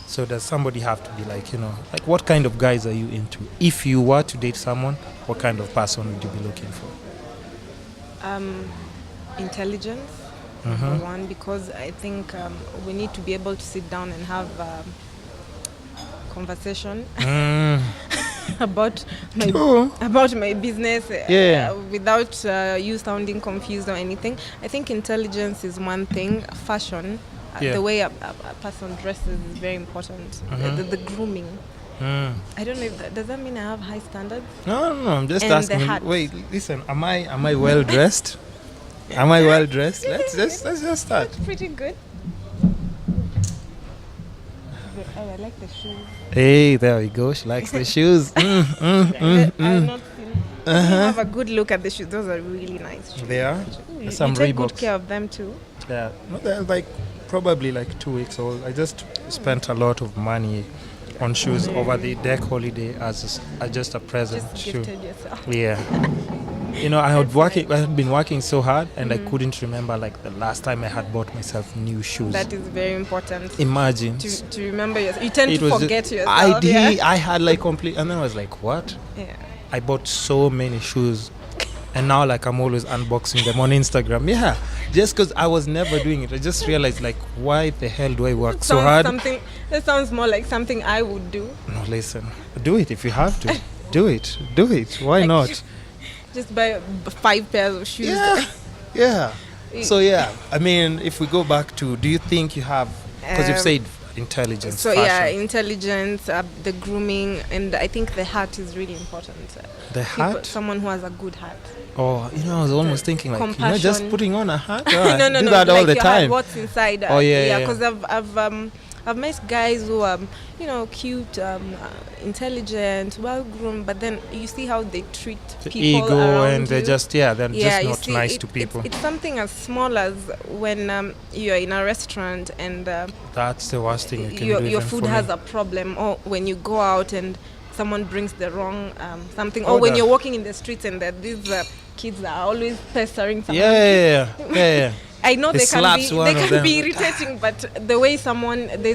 S2: So does somebody have to be like, like what kind of guys are you into? If you were to date someone, what kind of person would you be looking for?
S1: Intelligence, number one, because I think we need to be able to sit down and have conversation about my business without you sounding confused or anything. I think intelligence is one thing. Fashion, the way a person dresses is very important. The grooming. I don't know if does that mean I have high standards?
S2: No, I'm just
S1: And
S2: asking.
S1: the hat.
S2: Wait, listen. Am I well dressed? Am I well dressed? Let's just start.
S1: That's pretty good. Oh, I like the shoes.
S2: Hey, there we go. She likes the shoes.
S1: I've not seen. You have a good look at the shoes. Those are really nice shoes.
S2: They are.
S1: You
S2: Some
S1: take good
S2: Reeboks.
S1: care of them too.
S2: Yeah, no, they're like probably like 2 weeks old. I just spent a lot of money on shoes over the deck holiday as just a present
S1: Just
S2: shoe.
S1: gifted yourself.
S2: Yeah. I had been working so hard, and I couldn't remember like the last time I had bought myself new shoes.
S1: That is very important.
S2: Imagine.
S1: To remember yourself. You tend
S2: It
S1: to
S2: was
S1: forget
S2: just-
S1: yourself.
S2: I did.
S1: Yeah.
S2: I had like complete, and then I was like, what?
S1: Yeah.
S2: I bought so many shoes, and now like I'm always unboxing them on Instagram. Yeah, just because I was never doing it. I just realized like, why the hell do I work so hard?
S1: That sounds more like something I would do.
S2: No, listen, do it if you have to. Do it. Why
S1: Like,
S2: not?
S1: Just buy 5 pairs of shoes.
S2: Yeah. So yeah, I mean, if we go back to, do you think you have? Because you've said intelligence.
S1: So
S2: fashion.
S1: intelligence, the grooming, and I think the hat is really important.
S2: The hat?
S1: Someone who has a good hat.
S2: Oh, I was almost thinking like,
S1: Compassion.
S2: just putting on a hat.
S1: No,
S2: do that all
S1: like
S2: the
S1: your hat,
S2: time.
S1: what's inside?
S2: Oh, yeah.
S1: Because I've met guys who are, cute, intelligent, well groomed, but then you see how they treat
S2: The
S1: people
S2: ego,
S1: around
S2: and they're
S1: you.
S2: just they're
S1: you
S2: just not
S1: see,
S2: nice to people.
S1: It's something as small as when you're in a restaurant and
S2: That's the worst thing you can
S1: your
S2: do. even
S1: food
S2: for
S1: has
S2: me.
S1: a problem, or when you go out and someone brings the wrong something, or when
S2: Order.
S1: you're walking in the streets and these kids are always pestering someone.
S2: Yeah.
S1: I know
S2: They
S1: they
S2: slaps
S1: can
S2: one
S1: be
S2: of them.
S1: irritating, but the way there's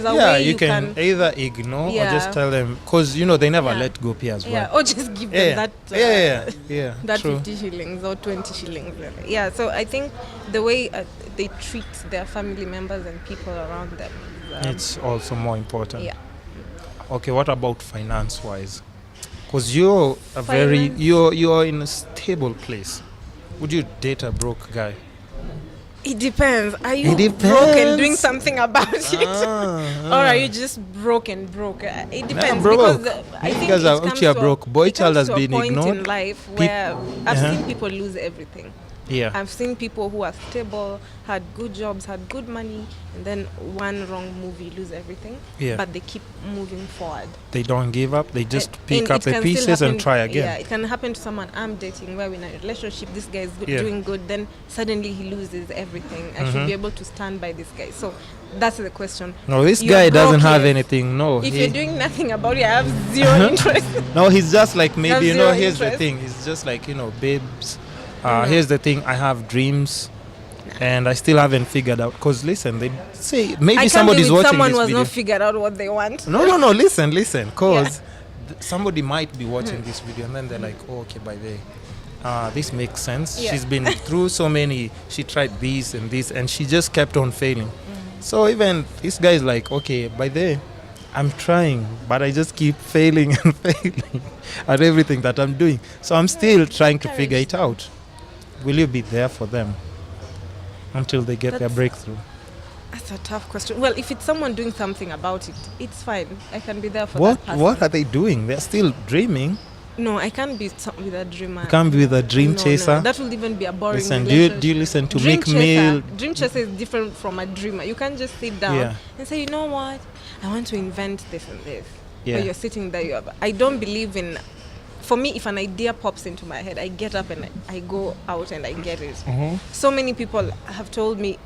S1: a
S2: Yeah,
S1: way
S2: you can either ignore or just
S1: Yeah.
S2: tell them, because they never
S1: Yeah.
S2: let go pay as well.
S1: yeah, or just give them that that
S2: True.
S1: 50 shillings or 20 shillings. Yeah, so I think the way they treat their family members and people around them is,
S2: It's also more important.
S1: yeah.
S2: Okay, what about finance-wise? Because you're
S1: Finance.
S2: you're in a stable place. Would you date a broke guy?
S1: It depends. Are you
S2: It depends.
S1: broke and doing something about it?
S2: Ah,
S1: Or are you just broke and broke? It depends.
S2: broke.
S1: Because I
S2: You
S1: think
S2: guys
S1: it
S2: are
S1: comes
S2: actually
S1: to
S2: broke. Boy
S1: it
S2: child
S1: comes
S2: has
S1: to
S2: been
S1: a point
S2: ignored.
S1: in life where I've
S2: Uh-huh.
S1: seen people lose everything.
S2: Yeah.
S1: I've seen people who are stable, had good jobs, had good money, and then one wrong move, you lose everything.
S2: Yeah.
S1: But they keep moving forward.
S2: They don't give up. They just
S1: And
S2: pick up
S1: it
S2: the
S1: can still
S2: pieces and
S1: happen-
S2: try again.
S1: Yeah, it can happen to someone I'm dating where we're in a relationship, this guy is
S2: Yeah.
S1: doing good, then suddenly he loses everything. I
S2: Mhm.
S1: should be able to stand by this guy. So that's the question.
S2: No, this
S1: You're
S2: guy doesn't
S1: broke,
S2: have
S1: yes.
S2: anything. No,
S1: If
S2: he-
S1: you're doing nothing about it, I have zero interest.
S2: no, he's just like maybe
S1: Have
S2: you know.
S1: zero
S2: Here's the
S1: interest.
S2: thing. He's just like babes.
S1: Mm.
S2: Here's the thing. I have dreams, and I still haven't figured out. Cause listen, they say maybe
S1: I can't
S2: somebody's
S1: be with
S2: watching
S1: someone
S2: this
S1: who has
S2: video.
S1: not figured out what they want.
S2: No. Listen. Cause somebody might be watching this video, and then they're like, oh, okay, by the way, this makes sense.
S1: Yeah.
S2: She's been through so many. She tried this and this, and she just kept on failing. So even this guy is like, okay, by the way, I'm trying, but I just keep failing and failing at everything that I'm doing. So I'm still trying to figure it out. Will you be there for them until they get their
S1: That's-
S2: breakthrough?
S1: That's a tough question. Well, if it's someone doing something about it, it's fine. I can be there for
S2: What
S1: that person.
S2: What are they doing? They're still dreaming.
S1: No, I can't be with a dreamer.
S2: You can't be with a dream
S1: No,
S2: chaser.
S1: that will even be a boring
S2: Listen,
S1: relationship.
S2: do you listen to
S1: Dream
S2: Meek Mill?
S1: Dream chaser is different from a dreamer. You can't just sit down
S2: Yeah.
S1: and say, you know what, I want to invent this and this.
S2: Yeah.
S1: But you're sitting there. I don't believe in. For me, if an idea pops into my head, I get up and I go out and I get it. So many people have told me,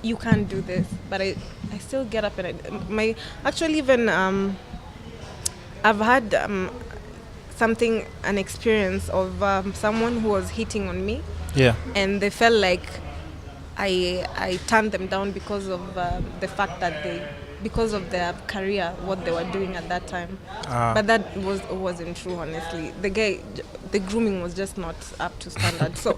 S1: you can't do this, but I still get up and I've had an experience of someone who was hitting on me,
S2: Yeah.
S1: and they felt like I turned them down because of the fact that because of their career, what they were doing at that time. But that wasn't true, honestly. The grooming was just not up to standard. So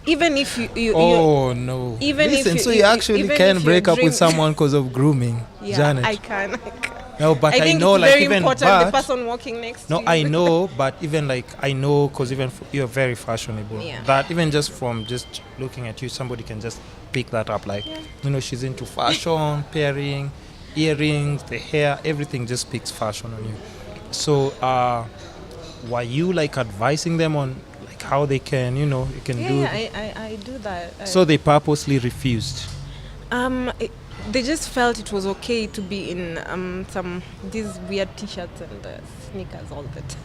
S1: even if
S2: No.
S1: Even if
S2: Listen,
S1: you-
S2: so you actually
S1: even
S2: can
S1: if
S2: break
S1: your
S2: up with
S1: dream-
S2: someone because of grooming,
S1: yeah,
S2: Janet.
S1: I can.
S2: No, but
S1: I think
S2: know
S1: it's
S2: like
S1: very
S2: even
S1: important
S2: but
S1: the person walking next
S2: no,
S1: to you.
S2: I know, but even like I know because even you're very fashionable.
S1: Yeah.
S2: That even just from just looking at you, somebody can just pick that up. Like she's into fashion, pairing, earrings, the hair, everything just speaks fashion on you. So, were you like advising them on like how they can, you can do?
S1: Yeah, I do that.
S2: So they purposely refused.
S1: They just felt it was okay to be in these weird t-shirts and sneakers all the time.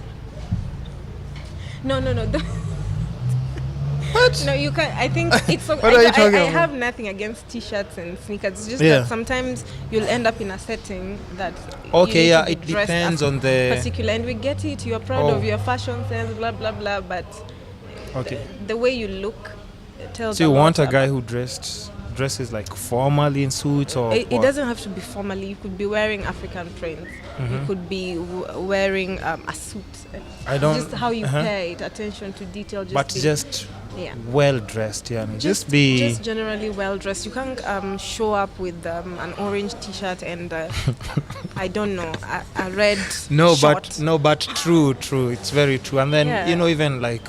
S1: No.
S2: What?
S1: No, you can't. I think it's.
S2: What are you talking
S1: I
S2: about?
S1: have nothing against t-shirts and sneakers. It's just
S2: Yeah.
S1: that sometimes you'll end up in a setting that.
S2: Okay,
S1: you
S2: yeah,
S1: need to
S2: it
S1: be dressed
S2: depends
S1: as
S2: on the.
S1: particular, and we get it. You are proud
S2: Oh.
S1: of your fashion sense, blah blah blah. But
S2: Okay.
S1: the way you look tells.
S2: So you
S1: about
S2: want a
S1: about-
S2: guy who dresses like formally in suits or
S1: It
S2: what?
S1: doesn't have to be formally. You could be wearing African prints. You could be wearing a suit.
S2: I don't-
S1: Just how you
S2: uh-huh.
S1: pay it, attention to detail.
S2: But just
S1: yeah.
S2: well dressed, yeah. Just be.
S1: Just generally well dressed. You can't show up with an orange T-shirt and I don't know a red short.
S2: But true. It's very true. And then
S1: Yeah.
S2: even like,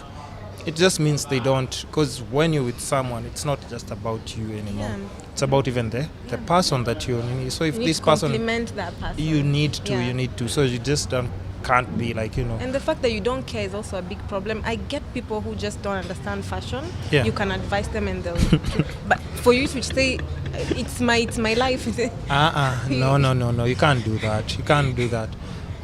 S2: it just means they don't. Because when you're with someone, it's not just about you anymore.
S1: Yeah.
S2: It's about even the person that you're. So if
S1: You need
S2: this
S1: to
S2: person,
S1: compliment that person.
S2: you need to.
S1: Yeah.
S2: You need to. So you just can't be like
S1: And the fact that you don't care is also a big problem. I get people who just don't understand fashion.
S2: Yeah.
S1: You can advise them and they'll. But for you to say, it's my life.
S2: No. You can't do that. You can't do that.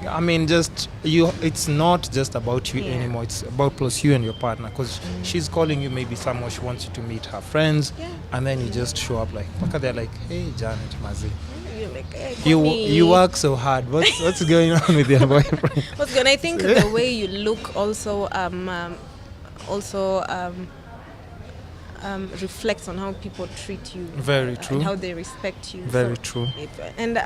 S2: I mean, just you. It's not just about you
S1: Yeah.
S2: anymore. It's about plus you and your partner. Because she's calling you maybe somewhere she wants you to meet her friends,
S1: Yeah.
S2: and then you just show up like, look at they're like, hey, Janet Mazi,
S1: You're like, hey,
S2: you
S1: mommy.
S2: you work so hard. What's going on with your boyfriend?
S1: What's good? I think the way you look also reflects on how people treat you.
S2: Very true.
S1: And how they respect you.
S2: Very true.
S1: And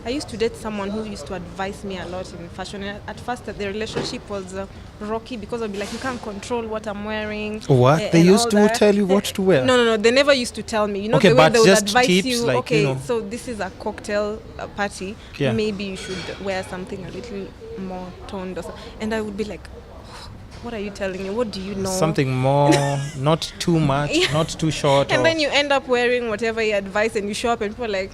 S1: I used to date someone who used to advise me a lot in fashion. And at first, the relationship was rocky because I'd be like, you can't control what I'm wearing.
S2: What? They
S1: and
S2: used
S1: all
S2: to
S1: that.
S2: tell you what to wear?
S1: No. They never used to tell me. You know,
S2: Okay,
S1: the way
S2: but
S1: they would
S2: just
S1: advise
S2: tips,
S1: you.
S2: like,
S1: Okay, so this is a cocktail party.
S2: Yeah.
S1: Maybe you should wear something a little more toned. And I would be like, what are you telling me? What do you know?
S2: Something more, not too much, not too short.
S1: And then you end up wearing whatever he advised, and you show up, and people are like,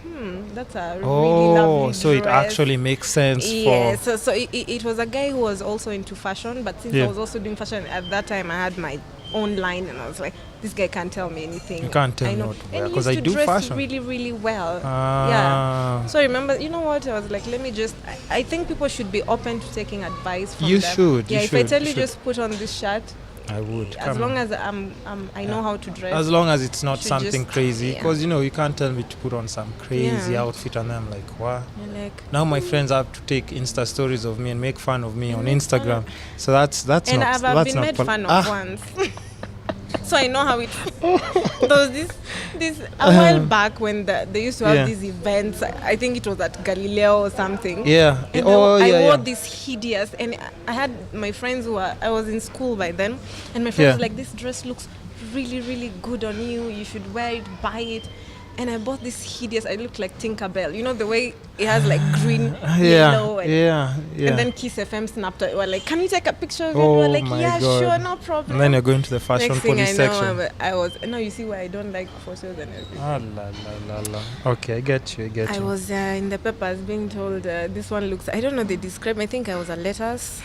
S1: that's a really
S2: oh,
S1: lovely
S2: so it
S1: dress.
S2: actually makes sense.
S1: Yeah,
S2: for
S1: so it was a guy who was also into fashion, but since I was also doing fashion at that time, I had my own line, and I was like, this guy can't tell me anything.
S2: You can't tell
S1: I
S2: me
S1: know.
S2: what to wear,
S1: And he
S2: 'cause
S1: used
S2: I
S1: to
S2: do
S1: dress
S2: fashion.
S1: really, really well. Yeah. So I remember, you know what? I was like, let me just. I think people should be open to taking advice from
S2: You
S1: them.
S2: should.
S1: Yeah.
S2: You
S1: If I
S2: should,
S1: tell
S2: you
S1: you
S2: should.
S1: just put on this shirt,
S2: I would.
S1: as long as I know how to dress.
S2: As long as it's not
S1: should
S2: something
S1: just-
S2: crazy,
S1: yeah.
S2: because you can't tell me to put on some crazy
S1: Yeah.
S2: outfit, and I'm like, what?
S1: You're like,
S2: Now my friends have to take Insta stories of me and make fun of me on Instagram. So that's
S1: and
S2: not.
S1: I've
S2: that's
S1: been
S2: not
S1: made
S2: pol-
S1: fun of
S2: Ah,
S1: once. So I know how it. There was this a while back when they used to have
S2: Yeah.
S1: these events. I think it was at Galileo or something.
S2: Yeah.
S1: And I wore this hideous, and I had my friends I was in school by then, and my friends
S2: Yeah.
S1: were like, this dress looks really, really good on you. You should wear it, buy it. And I bought this hideous. I looked like Tinkerbell. You know the way it has like green, yellow, and,
S2: yeah.
S1: and then Kiss FM snapped it. We're like, can you take a picture of it?
S2: Oh
S1: We're like,
S2: my
S1: yeah,
S2: God.
S1: sure, no problem.
S2: And then you're going to the fashion
S1: Next thing
S2: police
S1: I know,
S2: section.
S1: I was. Now you see why I don't like photos and everything.
S2: Ah, la. Okay, I get you.
S1: I was in the papers being told this one looks. I don't know. They described. I think I was a lettuce.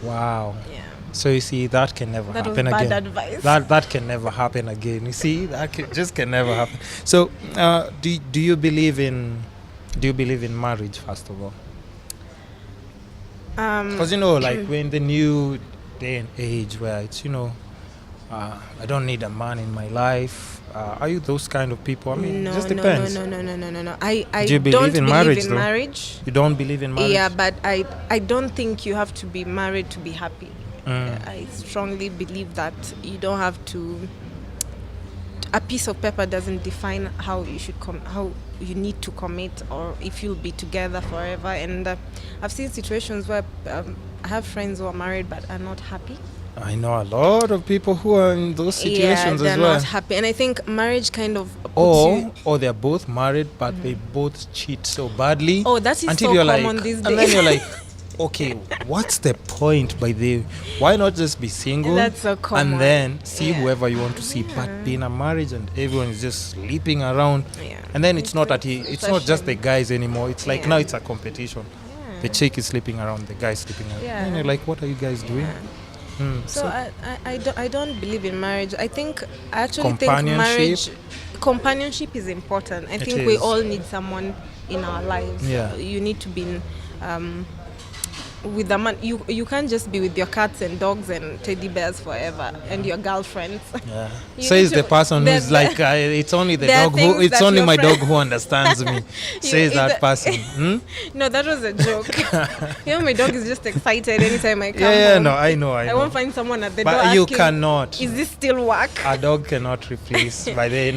S2: Wow.
S1: Yeah.
S2: So you see, that can never
S1: That was
S2: happen
S1: bad
S2: again.
S1: advice.
S2: That can never happen again. You see, just can never happen. So, do you believe in marriage first of all? Because like we're in the new day and age where it's I don't need a man in my life. Are you those kind of people? I mean, it just depends.
S1: No. I
S2: Do you believe
S1: don't
S2: in
S1: believe
S2: marriage,
S1: in
S2: though?
S1: marriage.
S2: You don't believe in marriage?
S1: Yeah, but I don't think you have to be married to be happy. I strongly believe that you don't have to. A piece of paper doesn't define how you should how you need to commit, or if you'll be together forever. And I've seen situations where I have friends who are married but are not happy.
S2: I know a lot of people who are in those situations
S1: they're
S2: as well.
S1: not happy, and I think marriage kind of puts
S2: Or they're both married, but they both cheat so badly.
S1: Oh, that is
S2: until
S1: so
S2: you're
S1: common
S2: like,
S1: these
S2: and then
S1: days.
S2: you're like, okay, what's the point? Why not just be single?
S1: That's so common.
S2: And then see
S1: Yeah.
S2: whoever you want to see. But being a marriage and everyone is just sleeping around,
S1: Yeah.
S2: and then it's not just the guys anymore. It's like
S1: Yeah.
S2: now it's a competition.
S1: Yeah.
S2: The chick is sleeping around, the guy is sleeping around,
S1: Yeah.
S2: and you're like, what are you guys doing?
S1: So I don't believe in marriage. I actually think
S2: Companionship?
S1: companionship is important. I
S2: It
S1: think we
S2: is.
S1: all need someone in our lives.
S2: Yeah.
S1: You need to be with a man. You can't just be with your cats and dogs and teddy bears forever and your girlfriends.
S2: Yeah.
S1: You
S2: Says
S1: need
S2: the
S1: to-
S2: person
S1: there-
S2: who's like, it's only the
S1: there are
S2: dog who,
S1: things
S2: it's
S1: that
S2: only
S1: your
S2: my
S1: friend-
S2: dog who understands me. Says that person.
S1: No, that was a joke. My dog is just excited anytime I come
S2: Yeah,
S1: home.
S2: no, I know.
S1: I won't find someone at the door
S2: But you
S1: asking,
S2: cannot.
S1: is this still work?
S2: A dog cannot replace. By the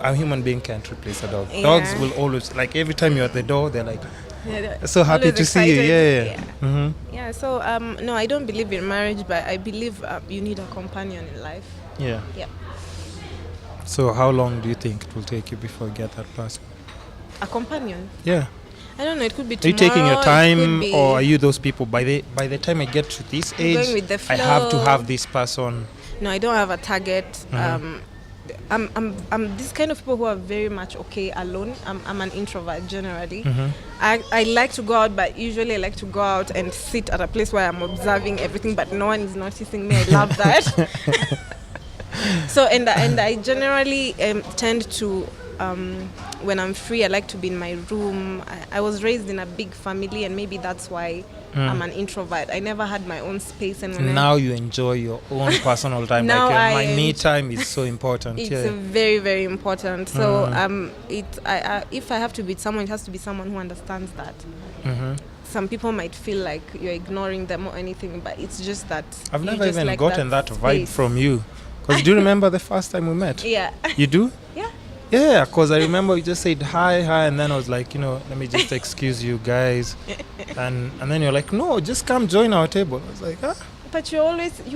S2: a human being can't replace a dog.
S1: Yeah.
S2: Dogs will always, like, every time you're at the door, they're like,
S1: Yeah, they're
S2: so happy
S1: always
S2: to see you.
S1: excited.
S2: Yeah.
S1: Yeah, so no, I don't believe in marriage, but I believe you need a companion in life.
S2: Yeah.
S1: Yeah.
S2: So how long do you think it will take you before you get that person?
S1: A companion?
S2: Yeah.
S1: I don't know, it could be
S2: Are you
S1: tomorrow.
S2: taking your
S1: it
S2: time,
S1: could be
S2: or are you those people, by the time I get to this
S1: going
S2: age,
S1: with the
S2: I have to
S1: flow?
S2: have this person?
S1: No, I don't have a target. I'm this kind of people who are very much okay alone. I'm an introvert generally. I like to go out, but usually I like to go out and sit at a place where I'm observing everything, but no one is noticing me. I love that. So and I generally tend to when I'm free, I like to be in my room. I was raised in a big family, and maybe that's why I'm an introvert. I never had my own space, and when
S2: Now you enjoy your own personal time.
S1: Now
S2: like,
S1: I
S2: my me time is so important.
S1: it's
S2: Yeah.
S1: very, very important. So if I have to be with someone, it has to be someone who understands that. Some people might feel like you're ignoring them or anything, but it's just that
S2: I've
S1: you
S2: never
S1: just
S2: even
S1: like
S2: gotten that vibe
S1: space.
S2: from you. Because do you remember the first time we met?
S1: Yeah.
S2: You do?
S1: Yeah.
S2: Yeah, because I remember you just said hi, and then I was like, let me just excuse you guys. And then you're like, no, just come join our table. I was like, ah.
S1: But you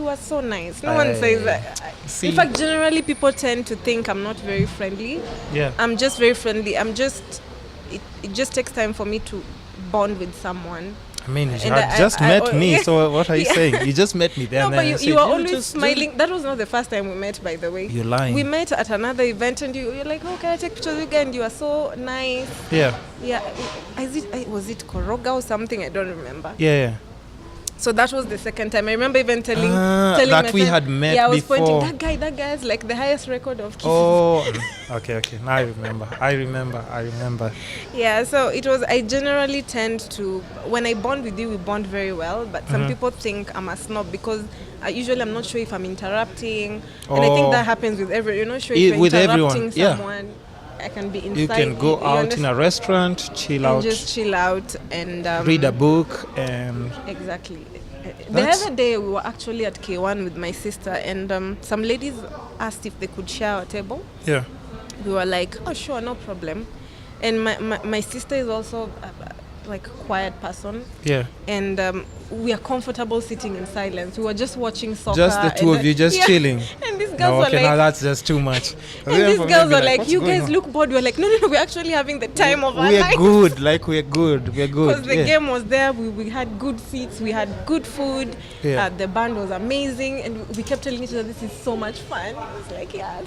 S1: are so nice. No one says that.
S2: See.
S1: In fact, generally people tend to think I'm not very friendly.
S2: Yeah.
S1: I'm just very friendly. It just takes time for me to bond with someone.
S2: I mean, you
S1: And
S2: had just met me, so what are you
S1: Yeah.
S2: saying? You just met me there.
S1: No,
S2: and
S1: but
S2: then I
S1: you
S2: said,
S1: were
S2: "Yeah,
S1: always
S2: just
S1: smiling. That was not the first time we met, by the way.
S2: You're lying.
S1: We met at another event, and you're like, "Oh, can I take pictures with you?" And you were so nice.
S2: Yeah.
S1: Yeah. Was it Koroga or something? I don't remember.
S2: Yeah.
S1: So that was the second time. I remember even telling
S2: that
S1: my
S2: we
S1: friend-
S2: had met
S1: Yeah, I was
S2: before.
S1: pointing. That guy has like the highest record of kisses.
S2: Oh, okay. Now I remember.
S1: Yeah, so it was. I generally tend to, when I bond with you, we bond very well. But some people think I'm a snob because usually I'm not sure if I'm interrupting, and I think that happens with everyone. You're not sure if you're
S2: with
S1: interrupting
S2: everyone, yeah.
S1: someone. I can be inside.
S2: You can go
S1: you
S2: out in a restaurant, chill out,
S1: just chill out and
S2: read a book, and
S1: exactly. The
S2: That's-
S1: other day we were actually at K1 with my sister, and some ladies asked if they could share a table.
S2: yeah.
S1: We were like, oh sure, no problem. And my sister is also like a quiet person,
S2: Yeah.
S1: and we are comfortable sitting in silence. We were just watching soccer.
S2: Just the two of you just chilling.
S1: And these girls
S2: No,
S1: were
S2: okay,
S1: like,
S2: now that's just too much.
S1: and these girls were like,
S2: "What's
S1: you
S2: going
S1: guys
S2: on?"
S1: look bored. We were like, no, we're actually having the time of our
S2: We're
S1: life.
S2: good, like we're good.
S1: Because the
S2: yeah.
S1: game was there, we had good seats, we had good food,
S2: Yeah.
S1: the band was amazing, and we kept telling each other, this is so much fun. It's like, yeah.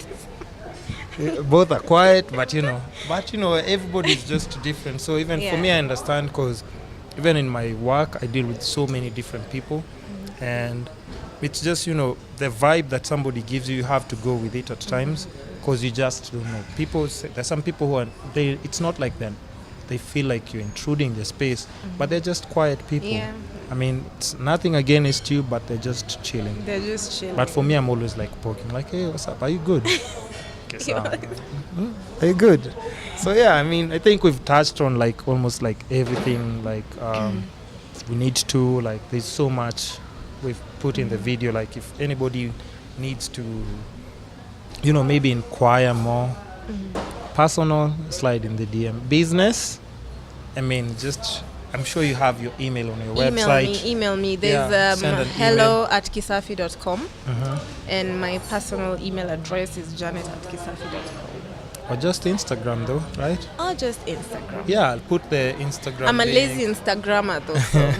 S2: Both are quiet, but everybody's just different. So even for
S1: Yeah.
S2: me, I understand, because even in my work, I deal with so many different people, and it's just the vibe that somebody gives you, you have to go with it at times, because you just don't know. People say, there's some people who it's not like them. They feel like you're intruding their space, but they're just quiet people.
S1: Yeah.
S2: I mean, it's nothing against you, but they're just chilling.
S1: They're just chilling.
S2: But for me, I'm always like poking, like, hey, what's up? Are you good? Okay, so I'm like, are you good? So yeah, I mean, I think we've touched on like almost like everything. Like we need to, like, there's so much we've put in the video. Like if anybody needs to, maybe inquire more, personal, slide in the DM. Business, I mean, I'm sure you have your email on your website.
S1: Email me.
S2: Yeah,
S1: There's
S2: send an
S1: hello@kisafi.com, and my personal email address is janet@kisafi.com.
S2: Or just Instagram though, right?
S1: Or just Instagram.
S2: Yeah, I'll put the Instagram.
S1: I'm a
S2: link.
S1: lazy Instagrammer though. So.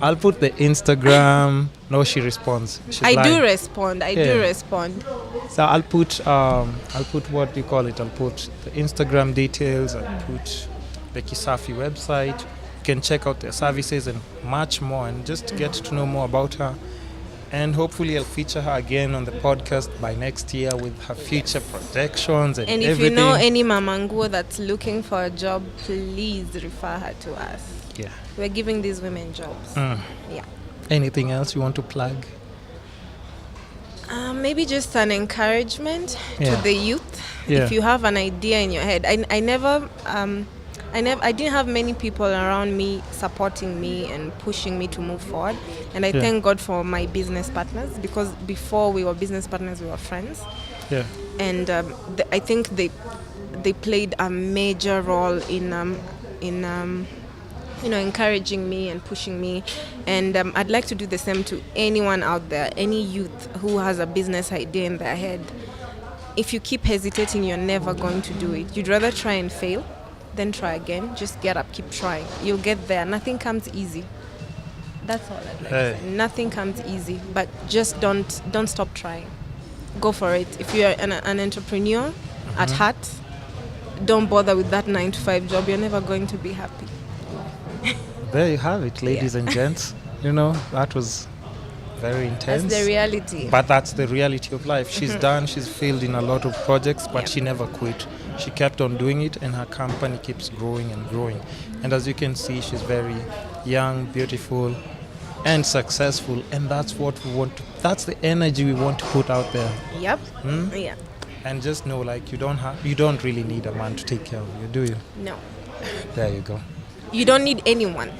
S2: I'll put the Instagram. No, she responds. She's
S1: I
S2: lying.
S1: do respond. I do respond.
S2: So I'll put what do you call it? I'll put the Instagram details. I'll put the Kisafi website. You can check out their services and much more, and just get to know more about her. And hopefully I'll feature her again on the podcast by next year with her future projections and
S1: And if
S2: everything.
S1: you know any mamanguo that's looking for a job, please refer her to us.
S2: Yeah.
S1: We're giving these women jobs. Yeah.
S2: Anything else you want to plug?
S1: Maybe just an encouragement
S2: Yeah.
S1: to the youth.
S2: Yeah.
S1: If you have an idea in your head, I didn't have many people around me supporting me and pushing me to move forward. And I
S2: Yeah.
S1: thank God for my business partners, because before we were business partners, we were friends.
S2: Yeah.
S1: And I think they played a major role in encouraging me and pushing me. And I'd like to do the same to anyone out there, any youth who has a business idea in their head. If you keep hesitating, you're never going to do it. You'd rather try and fail than try again. Just get up, keep trying. You'll get there. Nothing comes easy. That's all I'd like to say. Nothing comes easy, but just don't stop trying. Go for it. If you're an entrepreneur at heart, don't bother with that 9-to-5 job. You're never going to be happy.
S2: There you have it, ladies and gents. That was very intense.
S1: That's the reality.
S2: But that's the reality of life. She's she's failed in a lot of projects, but she never quit. She kept on doing it, and her company keeps growing and growing. And as you can see, she's very young, beautiful, and successful. And that's what we want to, that's the energy we want to put out there.
S1: Yep. Yeah.
S2: And just know, like, you don't really need a man to take care of you, do you?
S1: No.
S2: There you go.
S1: You don't need anyone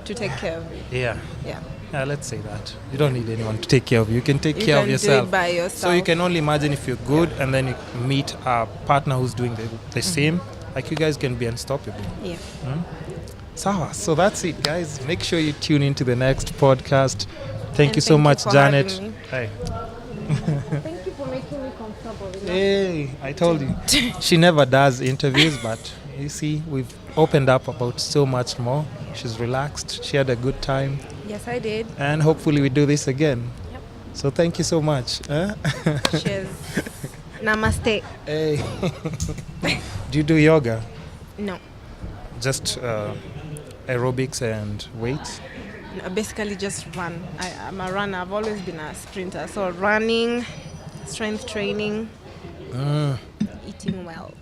S1: to take care of you.
S2: Yeah.
S1: Yeah.
S2: Yeah, let's say that. You don't need anyone to take care of you. You can take care of yourself.
S1: You can do it by yourself.
S2: So you can only imagine if you're good and then you meet a partner who's doing the same. Like, you guys can be unstoppable.
S1: Yeah.
S2: So that's it, guys. Make sure you tune into the next podcast. Thank
S1: And
S2: you so
S1: thank you
S2: much,
S1: for
S2: Janet.
S1: having me.
S2: Hey.
S1: Thank you for making me comfortable.
S2: Hey, I told you. She never does interviews, but you see, we've opened up about so much more. She's relaxed. She had a good time.
S1: Yes, I did.
S2: And hopefully we do this again.
S1: Yep.
S2: So thank you so much.
S1: Cheers. Namaste.
S2: Hey. Do you do yoga?
S1: No.
S2: Just aerobics and weights?
S1: No, basically just run. I'm a runner. I've always been a sprinter. So running, strength training, eating well.